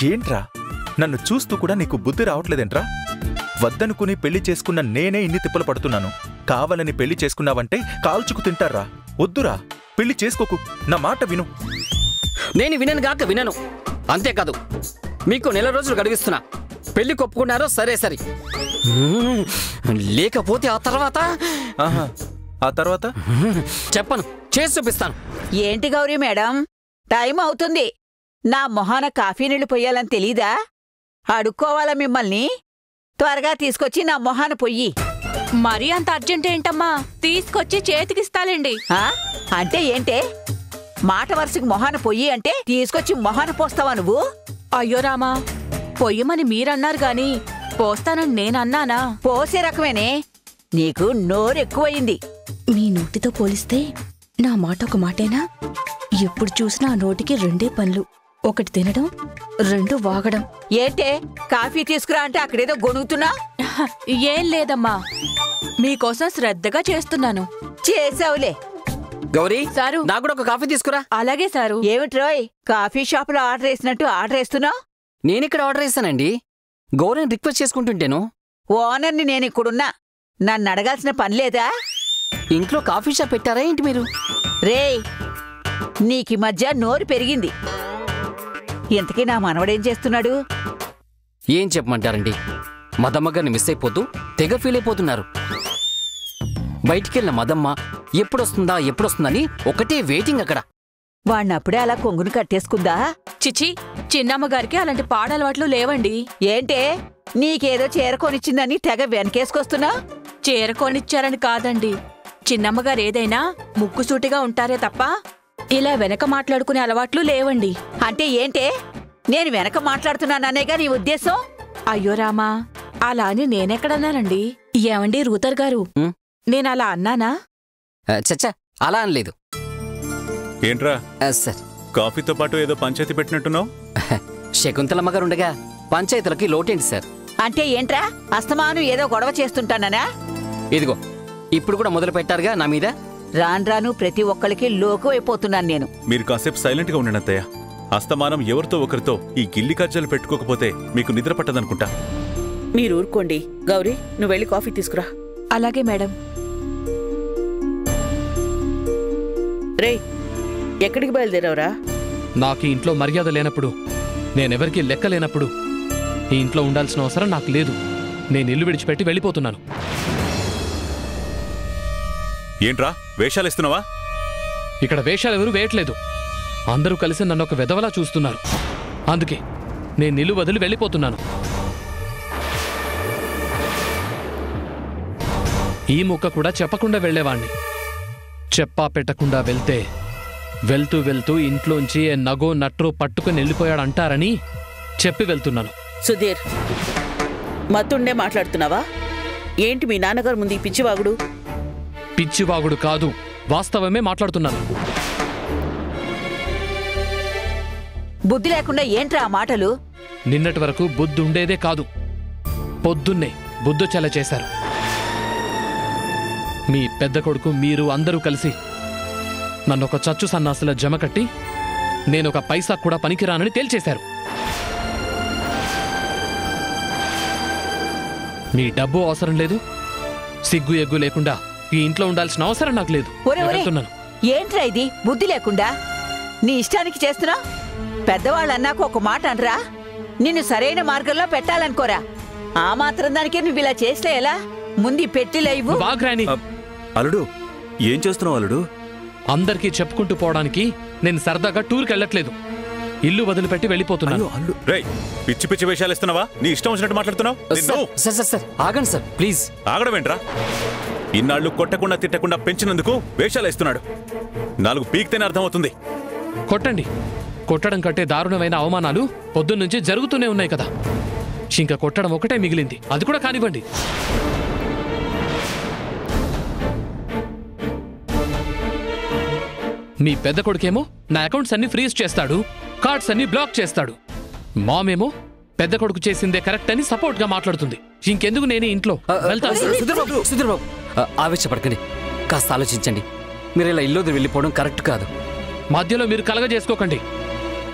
ఏంట్రా నన్ను చూస్తూ కూడా నీకు బుద్ధి రావట్లేదేంట్రా? వద్దనుకుని పెళ్లి చేసుకున్న నేనే ఇన్ని తిప్పలు పడుతున్నాను. కావాలని పెళ్లి చేసుకున్నావంటే కాల్చుకు తింటారా? వద్దురా, పెళ్లి చేసుకోకు. నా మాట విను. నేను వినను గాక వినను. అంతేకాదు, మీకు 4 రోజులు గడివిస్తున్నా. పెళ్లి కొప్పుకున్నారో సరే సరే, లేకపోతే ఆ తర్వాత ఆ తర్వాత చెప్పను, చేసి చూపిస్తాను. ఏంటి గౌరీ మేడం, టైం అవుతుంది. నా మొహాన కాఫీ నీళ్లు పొయ్యాలని తెలీదా? అడుక్కోవాలా మిమ్మల్ని? త్వరగా తీసుకొచ్చి నా మొహాన పొయ్యి. మరీ అంత అర్జెంట్ ఏంటమ్మా? తీసుకొచ్చి చేతికిస్తాలేండి. అంటే ఏంటే? మాట వరుసకి మొహాన పొయ్యి అంటే తీసుకొచ్చి మొహాన పోస్తావా నువ్వు? అయ్యో రామా, పొయ్యమని మీరన్నారు గాని పోస్తానని నేనన్నానా? పోసే రకమేనే, నీకు నోరెక్కువయింది. మీ నోటితో పోలిస్తే నా మాట ఒక మాటేనా? ఎప్పుడు చూసినా ఆ నోటికి 2 పనులు, ఒకటి తినడం, 2 వాగడం. ఏంటే కాఫీ తీసుకురా అంటే అక్కడేదో గొణుగుతున్నా? ఏం లేదమ్మా, మీకోసం శ్రద్ధగా చేస్తున్నాను. చేసావులే. గౌరీ సారు, నాకు కూడా ఒక కాఫీ తీసుకురా. అలాగే సారు. ఏమిట్రోయ్, కాఫీ షాపులో ఆర్డర్ వేసినట్టు ఆర్డర్ వేస్తున్నావు? నేనిక్కడ ఆర్డర్ వేస్తానండి. గౌరీని రిక్వెస్ట్ చేసుకుంటుంటేను. ఓనర్ని నేను ఇక్కడున్నా, నన్ను అడగాల్సిన పని లేదా? ఇంట్లో కాఫీ షాప్ పెట్టారా ఏంటి మీరు? రేయ్, నీకి మధ్య నోరు పెరిగింది. ఇంతకీ నా మనవడేం చేస్తున్నాడు? ఏం చెప్పమంటారండి, మదమ్మ గారిని మిస్ అయిపోతూ తెగ ఫీల్ అయిపోతున్నారు. బయటికెళ్ళిన మదమ్మ ఎప్పుడొస్తుందని ఒకటే వెయిటింగ్ అక్కడ. వాణ్ణప్పుడే అలా కొంగును కట్టేసుకుందా? చిచి, చిన్నమ్మగారికి అలాంటి పాడలవాట్లు లేవండి. ఏంటే, నీకేదో చేరకొనిచ్చిందని తెగ వెనకేసుకొస్తున్నా? చేరకొనిచ్చారని కాదండి, చిన్నమ్మగారు ఏదైనా ముక్కుసూటిగా ఉంటారే తప్ప ఇలా వెనక మాట్లాడుకునే అలవాట్లు లేవండి. అంటే ఏంటే, నేను వెనక మాట్లాడుతున్నాననేగా నీ ఉద్దేశం? అయ్యో రామా, అలా అని నేనెక్కడన్నానండి? ఏమండి రూతర్ గారు, నేనలా అన్నానా? చచ్చా, అలా అనలేదు. ఏంట్రా సార్, కాఫీతో పాటు ఏదో పంచాయతీ పెట్టినట్టున్నావు? శకుంతలమ్మ గారు ఉండగా పంచాయతీలకి లోటేంటి సార్? అంటే ఏంట్రా, అస్తమాను ఏదో గొడవ చేస్తుంటానా? ఇదిగో, ఇప్పుడు కూడా మొదలు పెట్టారుగా నా మీద. రాను ప్రతి ఒక్కరికి లోకు అయిపోతున్నాను నేను. మీరు కాసేపు సైలెంట్ గా ఉండండి అత్తయ్య. అస్తమానం ఎవరితో ఒకరితో ఈ గిల్లి కజ్జాలు పెట్టుకోకపోతే మీకు నిద్ర పట్టదనుకుంటా. మీరు ఊరుకోండి. గౌరీ, నువ్వు వెళ్ళి కాఫీ తీసుకురా. అలాగే మేడం. రేయ్, ఎక్కడికి బయలుదేరావురా? నాకు ఈ ఇంట్లో మర్యాద లేనప్పుడు, నేనెవరికీ లెక్క లేనప్పుడు ఈ ఇంట్లో ఉండాల్సిన అవసరం నాకు లేదు. నేను ఇల్లు విడిచిపెట్టి వెళ్ళిపోతున్నాను. ఏంట్రా వేషాలిస్తున్నావా? ఇక్కడ వేషాలు ఎవరు వేయట్లేదు. అందరూ కలిసి నన్ను ఒక వెధవలా చూస్తున్నారు. అందుకే నేను ఇల్లు వదిలి వెళ్ళిపోతున్నాను. ఈ ముక్క కూడా చెప్పకుండా వెళ్లేవాణ్ణి. చెప్పా పెట్టకుండా వెళ్తే వెళ్తూ వెళ్తూ ఇంట్లోంచి ఏ నగో నట్రో పట్టుకుని వెళ్ళిపోయాడంటారని చెప్పి వెళ్తున్నాను. సుధీర్, మత్తుండే మాట్లాడుతున్నావా ఏంటి? మీ నాన్నగారు ముందు ఈ పిచ్చివాగుడు? పిచ్చివాగుడు కాదు, వాస్తవమే మాట్లాడుతున్నాను. బుద్ధి లేకుండా ఏంట్రా ఆ మాటలు? నిన్నటి వరకు బుద్ధి ఉండేదే కాదు, పొద్దున్నే బుద్ధొచ్చేలా చేశారు. మీ పెద్ద కొడుకు మీరు అందరూ కలిసి నన్నొక చచ్చు సన్నాసుల జమ కట్టి నేనొక పైసా కూడా పనికిరానని తేల్చేశారు. మీ డబ్బు అవసరం లేదు, సిగ్గు ఎగ్గు లేకుండా ఈ ఇంట్లో ఉండాల్సిన అవసరం నాకు లేదు. ఏంట్రా ఇది బుద్ధి లేకుండా? నీ ఇష్టానికి చేస్తున్నా? పెద్దవాళ్ళన్నాక ఒక మాట అనరా? నిన్ను సరైన మార్గంలో పెట్టాలనుకోరా? ఆ మాత్రం దానికే నువ్వు ఇలా చేస్తే ఎలా? ముందు పెట్టిలేవు. అల్లుడు, ఏం చేస్తున్నావు అల్లుడు? అందరికీ చెప్పుకుంటూ పోవడానికి నేను సరదాగా టూర్కి వెళ్ళట్లేదు, ఇల్లు వదిలిపెట్టి వెళ్ళిపోతున్నాను. పిచ్చి పిచ్చి వేషాలు ఇస్తున్నావా? నీ ఇష్టం వచ్చినట్టు మాట్లాడుతున్నావు. ఆగండి సార్, ప్లీజ్. ఆగడం ఏంట్రా? ఇన్నాళ్ళు కొట్టకుండా తిట్టకుండా పెంచినందుకు వేషాలు ఇస్తున్నాడు. 4 పీక్తేనే అర్థమవుతుంది. కొట్టండి, కొట్టడం కంటే దారుణమైన అవమానాలు పొద్దున్నుంచి జరుగుతూనే ఉన్నాయి కదా. ఇంకా కొట్టడం ఒకటే మిగిలింది, అది కూడా కానివ్వండి. మీ పెద్ద కొడుకేమో నా అకౌంట్స్ అన్ని ఫ్రీజ్ చేస్తాడు, కార్డ్స్ అన్ని బ్లాక్ చేస్తాడు. మామేమో పెద్ద కొడుకు చేసిందే కరెక్ట్ అని సపోర్ట్ గా మాట్లాడుతుంది. ఇంకెందుకు నేను ఇంట్లో వెళ్తాను. సుధీర్ బాబు, ఆవేశపడకండి, కాస్త ఆలోచించండి. మీరు ఇలా ఇల్లు వెళ్ళిపోవడం కరెక్ట్ కాదు. మధ్యలో మీరు కలగజేసుకోకండి.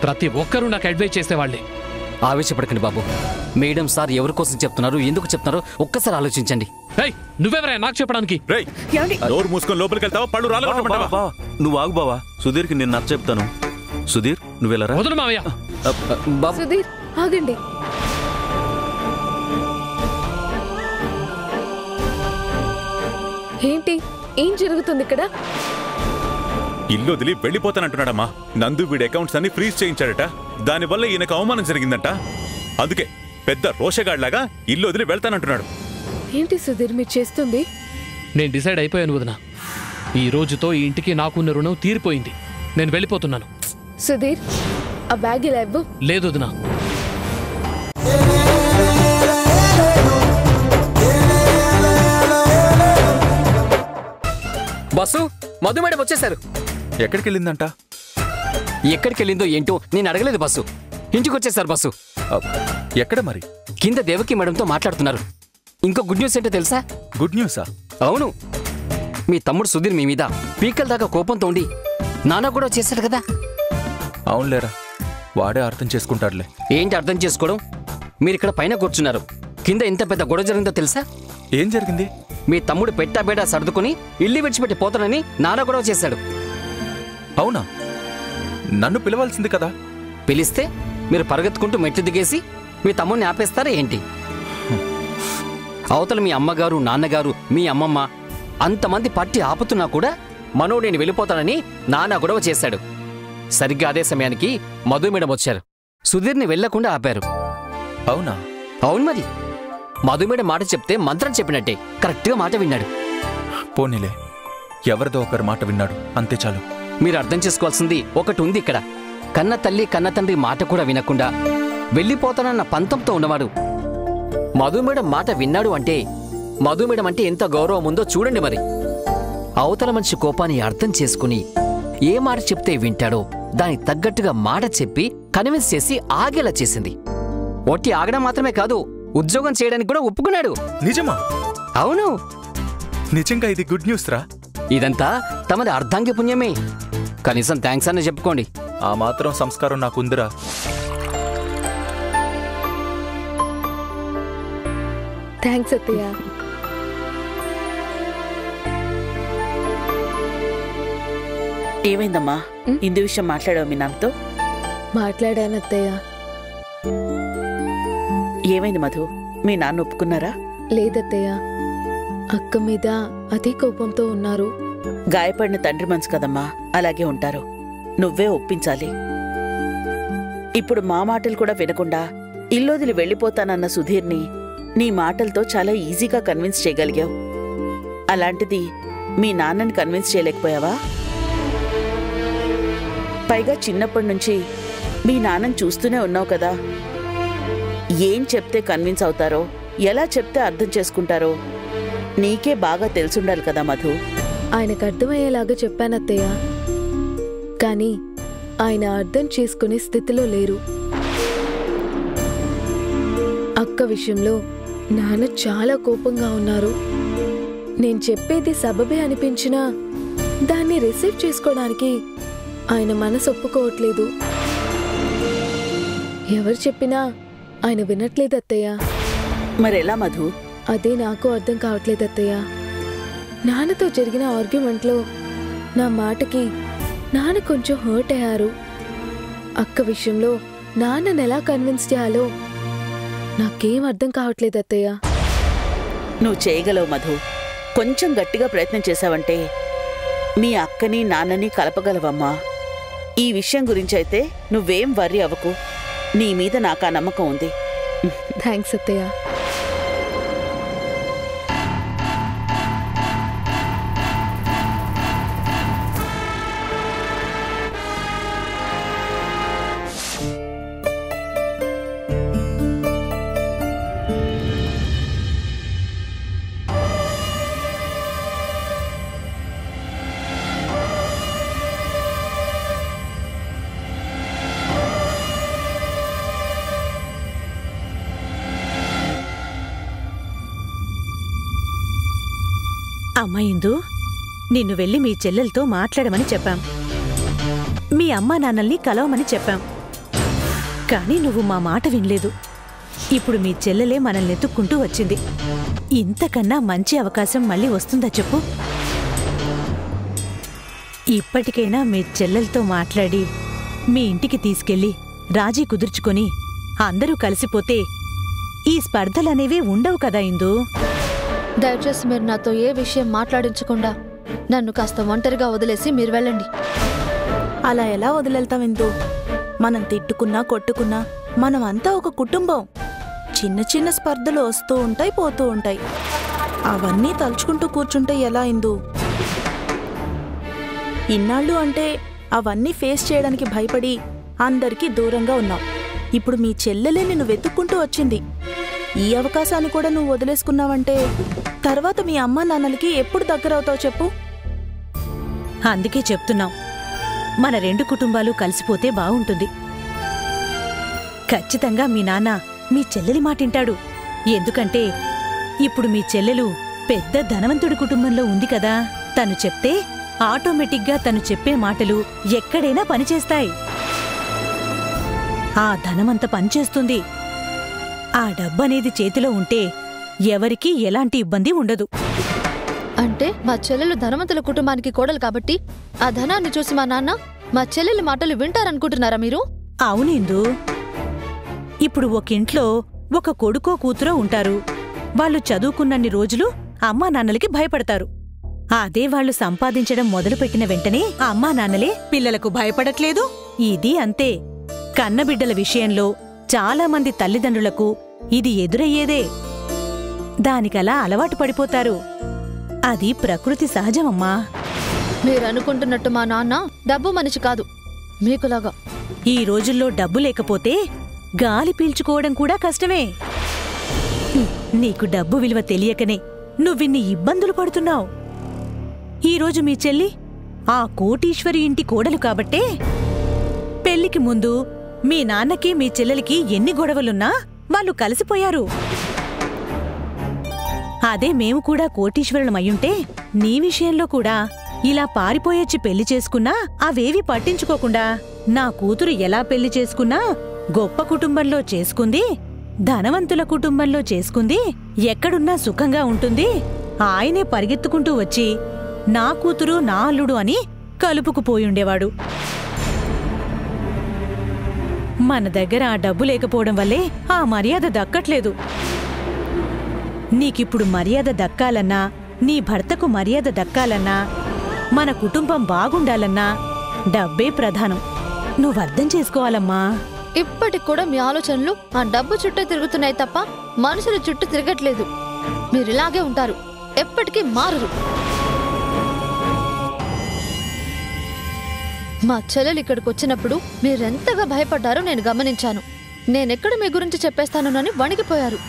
ప్రతి ఒక్కరూ నాకు అడ్వైజ్ చేసేవాళ్లే. ఆవేశపడకండి బాబు. మేడం సార్ ఎవరి కోసం చెప్తున్నారు, ఎందుకు చెప్తున్నారో ఒక్కసారి ఆలోచించండి. నువ్వెవరా నాకు చెప్పడానికి? నోరు మూసుకొని లోపలికి వెళ్తావా? పళ్ళు రాలగొట్టమంటావా? నువ్వు ఆగు బావా, సుధీర్కి నేను నచ్చ చెప్తాను. సుధీర్ నువ్వెళ్ళరా. వదులు మావయ్య. సుధీర్ ఆగండి. ఏంటి ఏం జరుగుతుంది ఇక్కడ? ఇల్లు వదిలి వెళ్ళిపోతానంటున్నాడమ్మా. నందు వీడి అకౌంట్స్ అన్ని ఫ్రీజ్ చేయించాడట. దానివల్ల ఈయనకు అవమానం జరిగిందంట. అందుకే పెద్ద రోషగాడిలాగా ఇల్లు వదిలి వెళ్తానంటున్నాడు. ఏంటి సుధీర్ మీరు చేస్తుంది? నేను డిసైడ్ అయిపోయాను వదినా. ఈ రోజుతో ఈ ఇంటికి నాకున్న రుణం తీరిపోయింది. నేను వెళ్ళిపోతున్నాను. సుధీర్ ఆ బ్యాగ్ ఇలా ఇవ్వు. లేదు వదినా. బస్సు మధు మేడం వచ్చేసారు. ఎక్కడికి వెళ్ళిందంట? ఎక్కడికి వెళ్ళిందో ఏంటో నేను అడగలేదు బస్సు. ఇంటికి వచ్చేసారు బస్సు. ఎక్కడ మరి? కింద దేవకి మేడంతో మాట్లాడుతున్నారు. ఇంకో గుడ్ న్యూస్ ఏంటో తెలుసా? గుడ్ న్యూసా? అవును, మీ తమ్ముడు సుధీర్ మీ మీద పీకల దాకా కోపంతో ఉండి నాన్న కూడా చేశాడు కదా. అవునులేరా, వాడే అర్థం చేసుకుంటాడులే. ఏంటి అర్థం చేసుకోవడం? మీరిక్కడ పైన కూర్చున్నారు, కింద ఎంత పెద్ద గొడవ జరిగిందో తెలుసా? ఏం జరిగింది? మీ తమ్ముడు పెట్టాబేడా సర్దుకుని ఇల్లు విడిచిపెట్టి పోతానని నాన్న గొడవ చేశాడు. అవునా? నన్ను పిలవాల్సింది కదా. పిలిస్తే మీరు పరిగెత్తుకుంటూ మెట్లు దిగేసి మీ తమ్ముడిని ఆపేస్తారా ఏంటి? అవతల మీ అమ్మగారు, నాన్నగారు, మీ అమ్మమ్మ అంతమంది పట్టి ఆపుతున్నా కూడా మనోడు నేను వెళ్ళిపోతానని నాన్న గొడవ చేశాడు. సరిగ్గా అదే సమయానికి మధు మేడం వచ్చారు. సుధీర్ని వెళ్లకుండా ఆపారు. అవునా? అవును మరి. మధు మేడం మాట చెప్తే మంత్రం చెప్పినట్టే కరెక్ట్గా మాట విన్నాడు. పోనీలే, ఎవరిదో ఒకరి మాట విన్నాడు, అంతే చాలు. మీరు అర్థం చేసుకోవాల్సింది ఒకటి ఉంది ఇక్కడ. కన్న తల్లి కన్న తండ్రి మాట కూడా వినకుండా వెళ్ళిపోతానన్న పంతంతో ఉన్నవాడు మధు మేడం మాట విన్నాడు అంటే మధు మేడం అంటే ఎంత గౌరవం ఉందో చూడండి మరి. అవతల మనిషి కోపాన్ని అర్థం చేసుకుని ఏ మాట చెప్తే వింటాడో దానికి తగ్గట్టుగా మాట చెప్పి కన్విన్స్ చేసి ఆగేలా చేసింది. ఒట్టి ఆగడం మాత్రమే కాదు, ఉద్యోగం చేయడానికి కూడా ఒప్పుకున్నాడు. నిజమా? అవును. నిజంగా ఇది గుడ్ న్యూస్ రా. ఇదంతా తమది అర్ధాంగి పుణ్యమే. కనీసం థ్యాంక్స్ అన్న చెప్పుకోండి. ఆ మాత్రం సంస్కారం నాకుందిరా. థ్యాంక్స్ అత్తయ్య. ఏమైందమ్మా? ఇందు విషయం మాట్లాడావు మీ నాన్నతో? మాట్లాడాను అత్తయ్య. ఏమైంది మధు? మీ నాన్న ఒప్పుకున్నారా? లేదత్తయ్య, అక్క మీద అతి కోపంతో ఉన్నారు. గాయపడిన తండ్రి మనసు కదమ్మా, అలాగే ఉంటారు. నువ్వే ఒప్పించాలి. ఇప్పుడు మా మాటలు కూడా వినకుండా ఇల్లొదిలి వెళ్ళిపోతానన్న సుధీర్ని నీ మాటలతో చాలా ఈజీగా కన్విన్స్ చేయగలిగావు. అలాంటిది మీ నాన్నని కన్విన్స్ చేయలేకపోయావా? పైగా చిన్నప్పటి నుంచి మీ నాన్నని చూస్తూనే ఉన్నావు కదా. ఏం చెప్తే కన్విన్స్ అవుతారో, ఎలా చెప్తే అర్థం చేసుకుంటారో నీకే బాగా తెలుసుండాలి కదా మధు. ఆయనకు అర్థమయ్యేలాగా చెప్పానత్తయ్య, కానీ ఆయన అర్థం చేసుకునే స్థితిలో లేరు. అక్క విషయంలో నాన్న చాలా కోపంగా ఉన్నారు. నేను చెప్పేది సబబే అనిపించినా దాన్ని రిసీవ్ చేసుకోవడానికి ఆయన మనసు ఒప్పుకోవట్లేదు. ఎవరు చెప్పినా ఆయన వినట్లేదు అత్తయ్య. మరెలా మధు? అదే నాకు అర్థం కావట్లేదు అత్తయ్య. నాన్నతో జరిగిన ఆర్గ్యుమెంట్లో నా మాటకి నాన్న కొంచెం హర్ట్ అయ్యారు. అక్క విషయంలో నాన్నని ఎలా కన్విన్స్ చేయాలో నాకేం అర్థం కావట్లేదు అత్తయ్య. నువ్వు చేయగలవు మధు. కొంచెం గట్టిగా ప్రయత్నం చేశావంటే మీ అక్కని నాన్నని కలపగలవమ్మా. ఈ విషయం గురించి అయితే నువ్వేం వర్రీ అవ్వకు. నీ మీద నాకు ఆ నమ్మకం ఉంది. థ్యాంక్స్ అత్తయ్య. అమ్మా ఇందు, నిన్ను వెళ్ళి మీ చెల్లెలతో మాట్లాడమని చెప్పాం. మీ అమ్మా నాన్నల్ని కలవమని చెప్పాం. కానీ నువ్వు మా మాట వినలేదు. ఇప్పుడు మీ చెల్లెలే మనల్ని ఎత్తుక్కుంటూ వచ్చింది. ఇంతకన్నా మంచి అవకాశం మళ్ళీ వస్తుందా చెప్పు? ఇప్పటికైనా మీ చెల్లెలతో మాట్లాడి మీ ఇంటికి తీసుకెళ్లి రాజీ కుదుర్చుకొని అందరూ కలిసిపోతే ఈ స్పర్ధలనేవే ఉండవు కదా ఇందు. దయచేసి మీరు నాతో ఏ విషయం మాట్లాడించకుండా నన్ను కాస్త ఒంటరిగా వదిలేసి మీరు వెళ్ళండి. అలా ఎలా వదిలేళ్తాం ఇందు? మనం తిట్టుకున్నా కొట్టుకున్నా మనమంతా ఒక కుటుంబం. చిన్న చిన్న స్పర్ధలు వస్తూ ఉంటాయి, పోతూ ఉంటాయి. అవన్నీ తలుచుకుంటూ కూర్చుంటే ఎలా ఇందు? ఇన్నాళ్ళు అంటే అవన్నీ ఫేస్ చేయడానికి భయపడి అందరికీ దూరంగా ఉన్నావు. ఇప్పుడు మీ చెల్లెలే నిన్ను వెతుక్కుంటూ వచ్చింది. ఈ అవకాశాన్ని కూడా నువ్వు వదిలేసుకున్నావంటే తర్వాత మీ అమ్మా నాన్నలకి ఎప్పుడు దగ్గరవుతావు చెప్పు? అందుకే చెప్తున్నాం, మన 2 కుటుంబాలు కలిసిపోతే బావుంటుంది. ఖచ్చితంగా మీ నాన్న మీ చెల్లెలి మాటింటాడు. ఎందుకంటే ఇప్పుడు మీ చెల్లెలు పెద్ద ధనవంతుడి కుటుంబంలో ఉంది కదా. తను చెప్తే ఆటోమేటిక్గా తను చెప్పే మాటలు ఎక్కడైనా పనిచేస్తాయి. ఆ ధనమంత పనిచేస్తుంది. ఆ డబ్బనేది చేతిలో ఉంటే ఎవరికీ ఎలాంటి ఇబ్బంది ఉండదు. అంటే మా చెల్లెలు ధనవంతుల కుటుంబానికి కోడలు కాబట్టి ఆ ధనాన్ని చూసి మా నాన్న మా చెల్లెలి మాటలు వింటారనుకుంటున్నారా మీరు? అవునిందు. ఇప్పుడు ఒకింట్లో ఒక కొడుకో కూతురో ఉంటారు. వాళ్ళు చదువుకున్నన్ని రోజులు అమ్మా నాన్నలకి భయపడతారు. అదే వాళ్ళు సంపాదించడం మొదలుపెట్టిన వెంటనే అమ్మా నాన్నలే పిల్లలకు భయపడట్లేదు. ఇది అంతే. కన్నబిడ్డల విషయంలో చాలామంది తల్లిదండ్రులకు ఇది ఎదురయ్యేదే. దానికలా అలవాటు పడిపోతారు. అది ప్రకృతి సహజమమ్మా. మీరనుకుంటున్నట్టు మా నాన్న డబ్బు మనిషి కాదు, మీకులాగా. ఈ రోజుల్లో డబ్బు లేకపోతే గాలి పీల్చుకోవడం కూడా కష్టమే. నీకు డబ్బు విలువ తెలియకనే నువ్విన్ని ఇబ్బందులు పడుతున్నావు. ఈరోజు మీ చెల్లి ఆ కోటీశ్వరి ఇంటి కోడలు కాబట్టే పెళ్లికి ముందు మీ నాన్నకి మీ చెల్లెలికి ఎన్ని గొడవలున్నా వాళ్ళు కలిసిపోయారు. అదే మేము కూడా కోటీశ్వరులమయ్యుంటే నీ విషయంలో కూడా ఇలా పారిపోయొచ్చి పెళ్లి చేసుకున్నా అవేవి పట్టించుకోకుండా నా కూతురు ఎలా పెళ్లి చేసుకున్నా గొప్ప కుటుంబంలో చేసుకుంది, ధనవంతుల కుటుంబంలో చేసుకుంది, ఎక్కడున్నా సుఖంగా ఉంటుంది, ఆయనే పరిగెత్తుకుంటూ వచ్చి నా కూతురు నా అల్లుడు అని కలుపుకుపోయుండేవాడు. మన దగ్గర ఆ డబ్బు లేకపోవడం వల్లే ఆ మర్యాద దక్కట్లేదు. నీకిప్పుడు మర్యాద దక్కాలన్నా, నీ భర్తకు మర్యాద దక్కాలన్నా, మన కుటుంబం బాగుండాలన్నా డబ్బే ప్రధానం. నువ్వర్థం చేసుకోవాలమ్మా. ఇప్పటికి కూడా మీ ఆలోచనలు ఆ డబ్బు చుట్టూ తిరుగుతున్నాయి తప్ప మనుషుల చుట్టూ తిరగట్లేదు. మీరిలాగే ఉంటారు, ఎప్పటికీ మారరు. మా చెల్లెలు ఇక్కడికి వచ్చినప్పుడు మీరెంతగా భయపడ్డారో నేను గమనించాను. నేనెక్కడ మీ గురించి చెప్పేస్తానోనని వణికిపోయారు.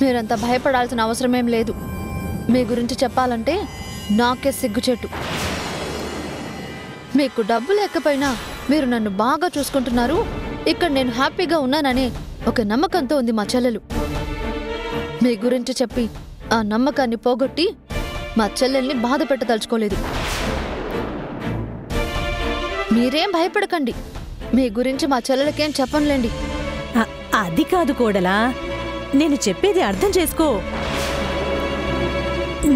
మీరంత భయపడాల్సిన అవసరమేం లేదు. మీ గురించి చెప్పాలంటే నాకే సిగ్గుచేటు. మీకు డబ్బు లేకపోయినా మీరు నన్ను బాగా చూసుకుంటున్నారు, ఇక్కడ నేను హ్యాపీగా ఉన్నాననే ఒక నమ్మకంతో ఉంది మా చెల్లెలు. మీ గురించి చెప్పి ఆ నమ్మకాన్ని పోగొట్టి మా చెల్లెల్ని బాధ పెట్టదలుచుకోలేదు. మీరేం భయపడకండి, మీ గురించి మా చెల్లెలకేం చెప్పనులేండి. అది కాదు కోడలా, నేను చెప్పేది అర్థం చేసుకో.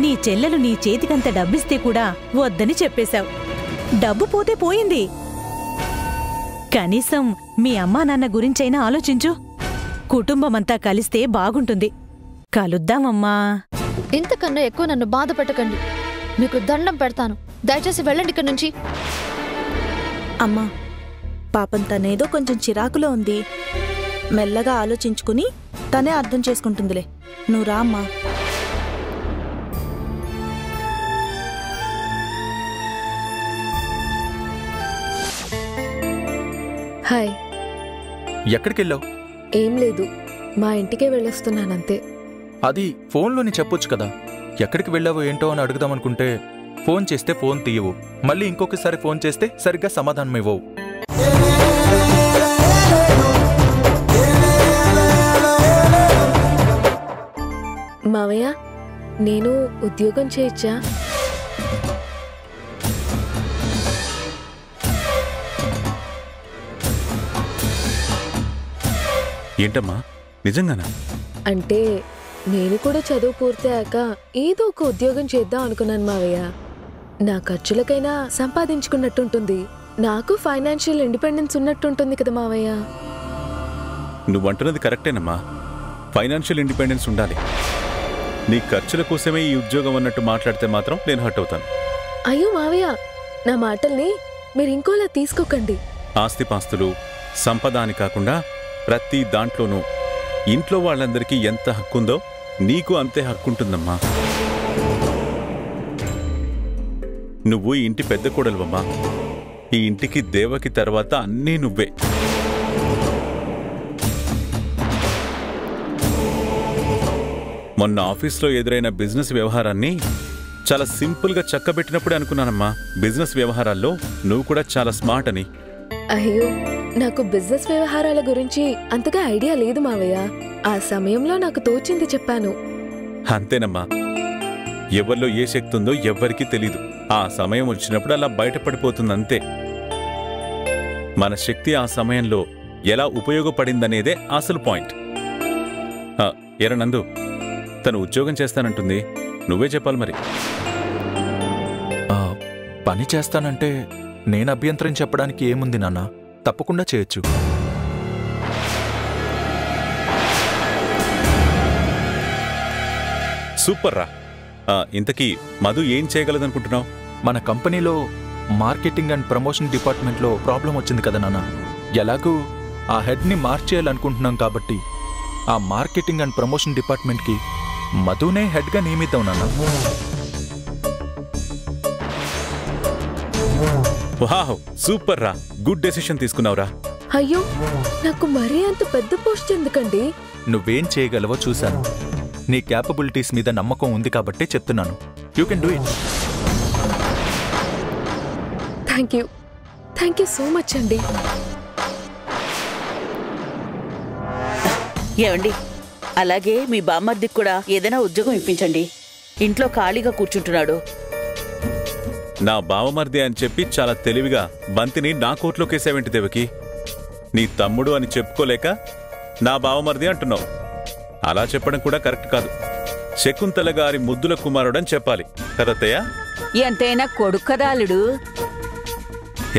నీ చెల్లెలు నీ చేతికంత డబ్బిస్తే కూడా వద్దని చెప్పేశావు. డబ్బు పోతే పోయింది. కనీసం మీ అమ్మా నాన్న గురించైనా ఆలోచించు. కుటుంబమంతా కలిస్తే బాగుంటుంది. కలుద్దామమ్మా. ఇంతకన్నా ఎక్కువ నన్ను బాధ పెట్టకండి. మీకు దండం పెడతాను, దయచేసి వెళ్ళండి ఇక్కడి నుంచి. అమ్మా, పాపం తనేదో కొంచెం చిరాకులో ఉంది. మెల్లగా ఆలోచించుకుని తనే అర్థం చేసుకుంటుందిలే. నువ్వు రా అమ్మా. హాయ్. ఎక్కడికెళ్ళావు? ఏం లేదు, మా ఇంటికే వెళ్ళొస్తున్నానంతే. అది ఫోన్లోని చెప్పొచ్చు కదా. ఎక్కడికి వెళ్ళావో ఏంటో అని అడుగుదామనుకుంటే ఫోన్ చేస్తే ఫోన్ తీయవు, మళ్ళీ ఇంకొకసారి ఫోన్ చేస్తే సరిగ్గా సమాధానం ఇవ్వవు. మావయ్య, నేను ఉద్యోగం చేయొచ్చా? ఏంటమ్మా నిజంగానా? అంటే నేను కూడా చదువు పూర్తయ్యాక ఏదో ఒక ఉద్యోగం చేద్దాం అనుకున్నాను మావయ్య. నా ఖర్చులకైనా సంపాదించుకున్నట్టుంటుంది, నాకు ఫైనాన్షియల్ ఇండిపెండెన్స్ ఉన్నట్టుంటుంది కదా మావయ్య. నువ్వంటున్నది కరెక్టేనమ్మా. ఫైనాన్షియల్ ఇండిపెండెన్స్ ఉండాలి. నీ ఖర్చుల కోసమే ఈ ఉద్యోగం అన్నట్టు మాట్లాడితే మాత్రం నేను హర్ట్ అవుతాను. అయ్యో మావయ్య, నా మాటల్ని మీరు ఇంకోలా తీసుకోకండి. ఆస్తిపాస్తులు, సంపద అని కాకుండా ప్రతి దాంట్లోనూ ఇంట్లో వాళ్ళందరికీ ఎంత హక్కుందో నీకు అంతే హక్కుంటుందమ్మా. నువ్వు ఈ ఇంటి పెద్ద కోడలువమ్మా. ఈ ఇంటికి దేవకి తర్వాత అన్నీ నువ్వే. మొన్న ఆఫీస్లో ఎదురైన బిజినెస్ వ్యవహారాన్ని చాలా సింపుల్గా చక్కబెట్టినప్పుడే అనుకున్నానమ్మా, బిజినెస్ వ్యవహారాల్లో నువ్వు కూడా చాలా స్మార్ట్ అని. అయ్యో, నాకు బిజినెస్ వ్యవహారాల గురించి అంతగా ఐడియా లేదు మావయ్య. ఆ సమయంలో నాకు తోచింది చెప్పాను. అంతేనమ్మా. ఎవరిలో ఏ శక్తి ఉందో ఎవ్వరికీ తెలీదు. ఆ సమయం వచ్చినప్పుడు అలా బయటపడిపోతుందంతే. మన శక్తి ఆ సమయంలో ఎలా ఉపయోగపడిందనేదే అసలు పాయింట్. ఎరా నందు, తను ఉద్యోగం చేస్తానంటుంది, నువ్వే చెప్పాలి మరి. పని చేస్తానంటే నేను అభ్యంతరం చెప్పడానికి ఏముంది నాన్న, తప్పకుండా చేయొచ్చు. సూపర్ రా. ఇంతకీ మధు ఏం చేయగలదనుకుంటున్నావు? మన కంపెనీలో మార్కెటింగ్ అండ్ ప్రమోషన్ డిపార్ట్మెంట్లో ప్రాబ్లం వచ్చింది కదా నాన్న. ఎలాగూ ఆ హెడ్ని మార్చేయాలనుకుంటున్నాం కాబట్టి ఆ మార్కెటింగ్ అండ్ ప్రమోషన్ డిపార్ట్మెంట్కి మధునే హెడ్గా నియమిద్దాం నాన్న. వావ్, సూపర్ రా. గుడ్ డెసిషన్ తీసుకున్నావురా. అయ్యో, నాకు మరీ అంత పెద్ద పోస్ట్ ఎందుకండి? నువ్వేం చేయగలవో చూశాను. నీ క్యాపబిలిటీస్ మీద నమ్మకం ఉంది కాబట్టే చెప్తున్నాను. You can do it. Thank you so much అండి. ఏమండి, అలాగే మీ బామ్మర్దికి కూడా ఏదైనా ఉద్యోగం ఇప్పించండి. ఇంట్లో ఖాళీగా కూర్చుంటున్నాడు. నా బావమర్ది అని చెప్పి చాలా తెలివిగా బంతిని నా కోట్లోకేసావేంటి దేవకి? నీ తమ్ముడు అని చెప్పుకోలేక నా బావమర్ది అంటున్నావు. అలా చెప్పడం కూడా కరెక్ట్ కాదు. శకుంతల గారి ముద్దుల కుమారుడని చెప్పాలి కదత్తయ్య? ఎంతైనా కొడుకు కదా అల్లుడు.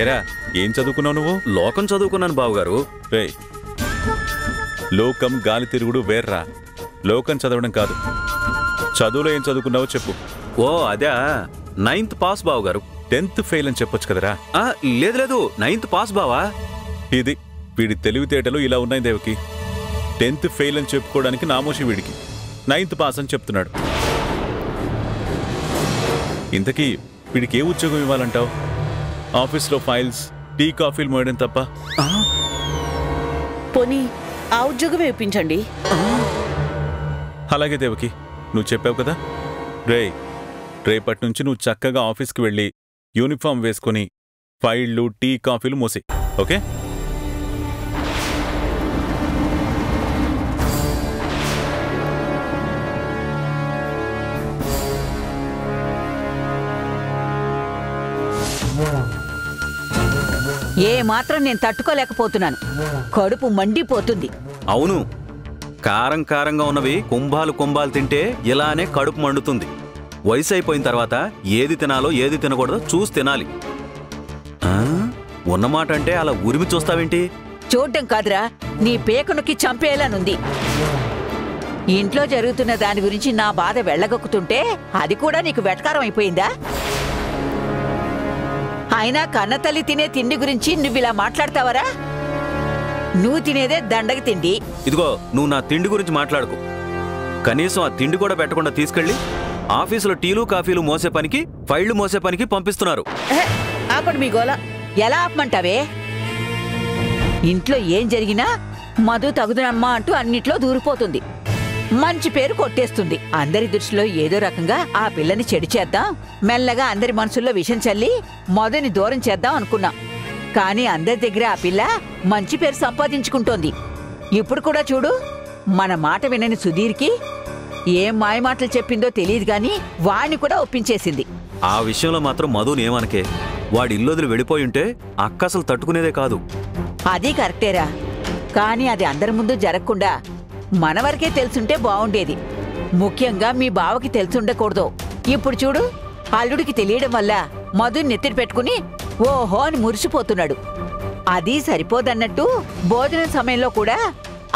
ఎరా, ఏం చదువుకున్నావు నువ్వు? లోకం చదువుకున్నాను బావగారు. రే, లోకం గాలి తిరుగుడు వేర్రా. లోకం చదవడం కాదు. చదువులో ఏం చదువుకున్నావో చెప్పు. ఓ అదే, 9th పాస్ బావగారు. 10th ఫెయిల్ అని చెప్పొచ్చు కదరా? లేదు 9th పాస్ బావా. ఇది వీడి తెలివితేటలు ఇలా ఉన్నాయి దేవకి. 10th ఫెయిల్ అని చెప్పుకోవడానికి నామోషి వీడికి. 9th పాస్ అని చెప్తున్నాడు. ఇంతకీ వీడికి ఏ ఉద్యోగం ఇవ్వాలంటావు? ఆఫీస్లో ఫైల్స్, టీ కాఫీలు మోయడం తప్ప? పోనీ ఆ ఉద్యోగమే ఇప్పించండి. అలాగే దేవకి, నువ్వు చెప్పావు కదా. రేపటి నుంచి నువ్వు చక్కగా ఆఫీస్కి వెళ్ళి యూనిఫామ్ వేసుకుని ఫైళ్లు, టీ కాఫీలు మోసి. ఓకే? ఏ మాత్రం నేను తట్టుకోలేకపోతున్నాను. కడుపు మండిపోతుంది. అవును, కారం కారంగా ఉన్నవి కుంభాలు తింటే ఇలానే కడుపు మండుతుంది. వయసు అయిపోయిన తర్వాత ఏది తినాలో ఏది తినకూడదో చూసి తినాలి. ఉన్నమాట అంటే అలా ఉరిమి చూస్తావేంటి? చూడ్డం కాదురా, నీ పేకనుకి చంపేయాలనుంది. ఇంట్లో జరుగుతున్న దాని గురించి నా బాధ వెళ్ళగొక్కుతుంటే అది కూడా నీకు వెటకారం అయిపోయిందా? అయినా కన్నతల్లి తినే తిండి గురించి నువ్విలా మాట్లాడతావరా? నువ్వు తినేదే దండగ తిండి. ఇదిగో, నువ్వు నా తిండి గురించి మాట్లాడుకు. కనీసం ఆ తిండి కూడా పెట్టకుండా తీసుకెళ్ళి ఆఫీసులో టీలు కాఫీలు మోసే పనికి, ఫైళ్లు మోసే పనికి పంపిస్తున్నారు. ఆపండి మీ గోల. ఎలా ఆపమంటావే? ఇంట్లో ఏం జరిగినా మధు తగుదనమ్మా అంటూ అన్నిట్లో దూరిపోతుంది. మంచి పేరు కొట్టేస్తుంది. అందరి దృష్టిలో ఏదో రకంగా ఆ పిల్లని చెడు చేద్దాం, మెల్లగా అందరి మనసుల్లో విషం చల్లి మధుని దూరం చేద్దాం అనుకున్నాం. కానీ అందరి దగ్గర ఆ పిల్ల మంచి పేరు సంపాదించుకుంటోంది. ఇప్పుడు కూడా చూడు, మన మాట వినని సుధీర్కి ఏం మాయమాటలు చెప్పిందో తెలియదు గాని వాణ్ణి కూడా ఒప్పించేసింది. ఆ విషయంలో మాత్రం మధుని ఏమనకే. వాడి ఇల్లొదిలి వెళ్ళిపోయి ఉంటే అక్క అసలు తట్టుకునేదే కాదు. అది కరెక్టేరా. కానీ అది అందరి ముందు జరగకుండా మన వరకే తెలుసుంటే బాగుండేది. ముఖ్యంగా మీ బావకి తెలుసుండకూడదు. ఇప్పుడు చూడు, అల్లుడికి తెలియడం వల్ల మధు నెత్తిని పెట్టుకుని ఓహో అని మురిసిపోతున్నాడు. అది సరిపోదన్నట్టు భోజనం సమయంలో కూడా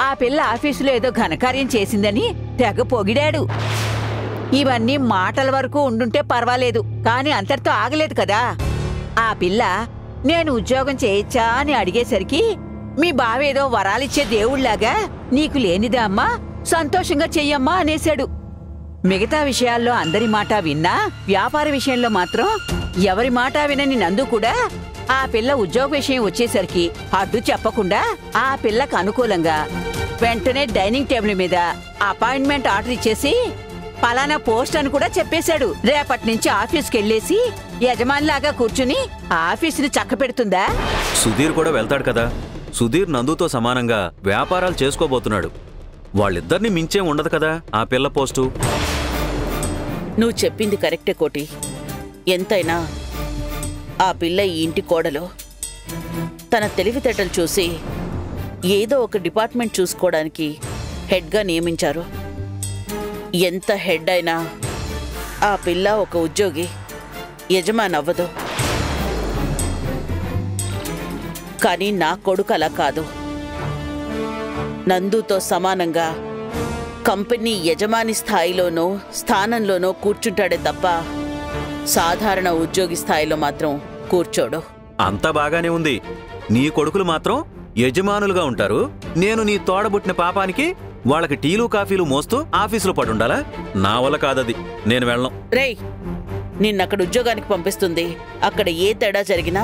ఆ పిల్ల ఆఫీసులో ఏదో ఘనకార్యం చేసిందని తెగ పొగిడాడు. ఇవన్నీ మాటల వరకు ఉండుంటే పర్వాలేదు, కాని అంతటితో ఆగలేదు కదా. ఆ పిల్ల నేను ఉద్యోగం చేయొచ్చా అని అడిగేసరికి మీ బావేదో వరాలిచ్చే దేవుళ్లాగా నీకు లేనిదా అమ్మా, సంతోషంగా చెయ్యమ్మా అనేశాడు. మిగతా విషయాల్లో అందరి మాట విన్నా, వ్యాపార విషయంలో మాత్రం ఎవరి మాట వినని నందు కూడా ఆ పిల్ల ఉద్యోగ విషయం వచ్చేసరికి అడ్డు చెప్పకుండా ఆ పిల్లకు అనుకూలంగా వెంటనే డైనింగ్ టేబుల్ మీద అపాయింట్మెంట్ ఆర్డర్ ఇచ్చేసి పలానా పోస్ట్ అని కూడా చెప్పేశాడు. రేపటి నుంచి ఆఫీస్కి వెళ్ళేసి యజమానిలాగా కూర్చుని ఆఫీసుని చక్క పెడుతుందా? సుధీర్ కూడా వెళ్తాడు కదా. సుధీర్ నందుతో సమానంగా వ్యాపారాలు చేసుకోబోతున్నాడు. వాళ్ళిద్దరిని మించేం ఉండదు కదా ఆ పిల్ల పోస్టు. నువ్వు చెప్పింది కరెక్టే కోటి. ఎంతైనా ఆ పిల్ల ఈ ఇంటి కోడలు. తన తెలివితేటలు చూసి ఏదో ఒక డిపార్ట్మెంట్ చూసుకోవడానికి హెడ్గా నియమించారు. ఎంత హెడ్ అయినా ఆ పిల్ల ఒక ఉద్యోగి, యజమాని అవ్వదు. కానీ నా కొడుకు అలా కాదు. నందుతో సమానంగా కంపెనీ యజమాని స్థాయిలోనో స్థానంలోనో కూర్చుంటాడే తప్ప సాధారణ ఉద్యోగి స్థాయిలో మాత్రం కూర్చోడు. అంతా బాగానే ఉంది. నీ కొడుకులు మాత్రం యజమానులుగా ఉంటారు. నేను నీ తోడబుట్టిన పాపానికి వాళ్ళకి టీలు కాఫీలు మోస్తూ ఆఫీసులో పడుండాలా? నా వల్ల కాదది. నేను వెళ్ళను. రేయ్, నిన్నక్కడ ఉద్యోగానికి పంపిస్తుంది. అక్కడ ఏ తేడా జరిగినా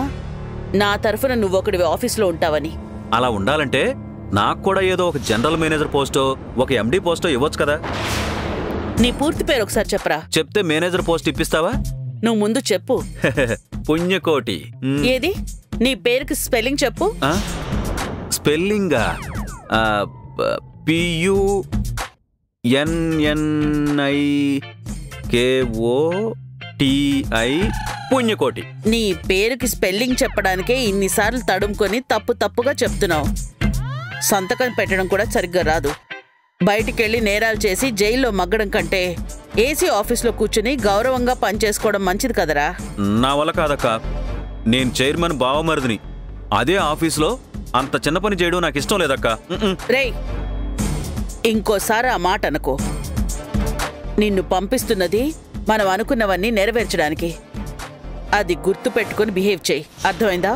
నా తరఫున నువ్వొకడివి ఆఫీసులో ఉంటావని. అలా ఉండాలంటే నాకు కూడా ఏదో ఒక జనరల్ మేనేజర్ పోస్టో ఒక ఎండీ పోస్టో ఇవ్వచ్చు కదా. నీ పూర్తి పేరు ఒకసారి చెప్పరా. చెప్తే మేనేజర్ పోస్ట్ ఇప్పిస్తావా? నువ్వు ముందు చెప్పు. పుణ్యకోటి. ఏది? నీ పేరుకి స్పెల్లింగ్ చెప్పు. స్పెల్లింగా PUNNIKOTI పుణ్యకోటి. నీ పేరుకి స్పెల్లింగ్ చెప్పడానికే ఇన్నిసార్లు తడుముకొని తప్పుగా చెప్తున్నావు. సంతకం పెట్టడం కూడా సరిగ్గా రాదు. బయటికెళ్ళి నేరాలు చేసి జైల్లో మగ్గడం కంటే ఏసీ ఆఫీస్లో కూర్చుని గౌరవంగా పనిచేసుకోవడం మంచిది కదరా. నా వల్ల కాదక్క. నేను చైర్మన్ బావమరిదిని. అదే ఆఫీసులో అంత చిన్న పని చేయడం నాకు ఇష్టం లేదక్క. రేయ్, ఇంకోసారి ఆ మాట అనుకో. నిన్ను పంపిస్తున్నది మనం అనుకున్నవన్నీ నెరవేర్చడానికి. అది గుర్తు పెట్టుకుని బిహేవ్ చేయి. అర్థమైందా?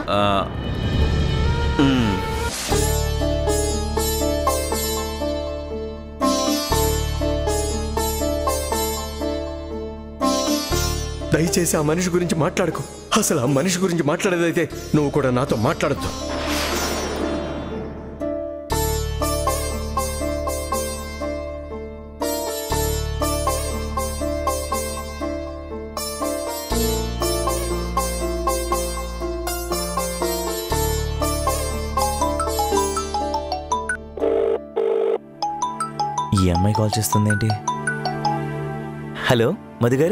దయచేసి ఆ మనిషి గురించి మాట్లాడుకో. అసలు ఆ మనిషి గురించి మాట్లాడేదైతే నువ్వు కూడా నాతో మాట్లాడద్దు. ఈ అమ్మాయి కాల్ చేస్తుందేంటి? హలో మధు గారు.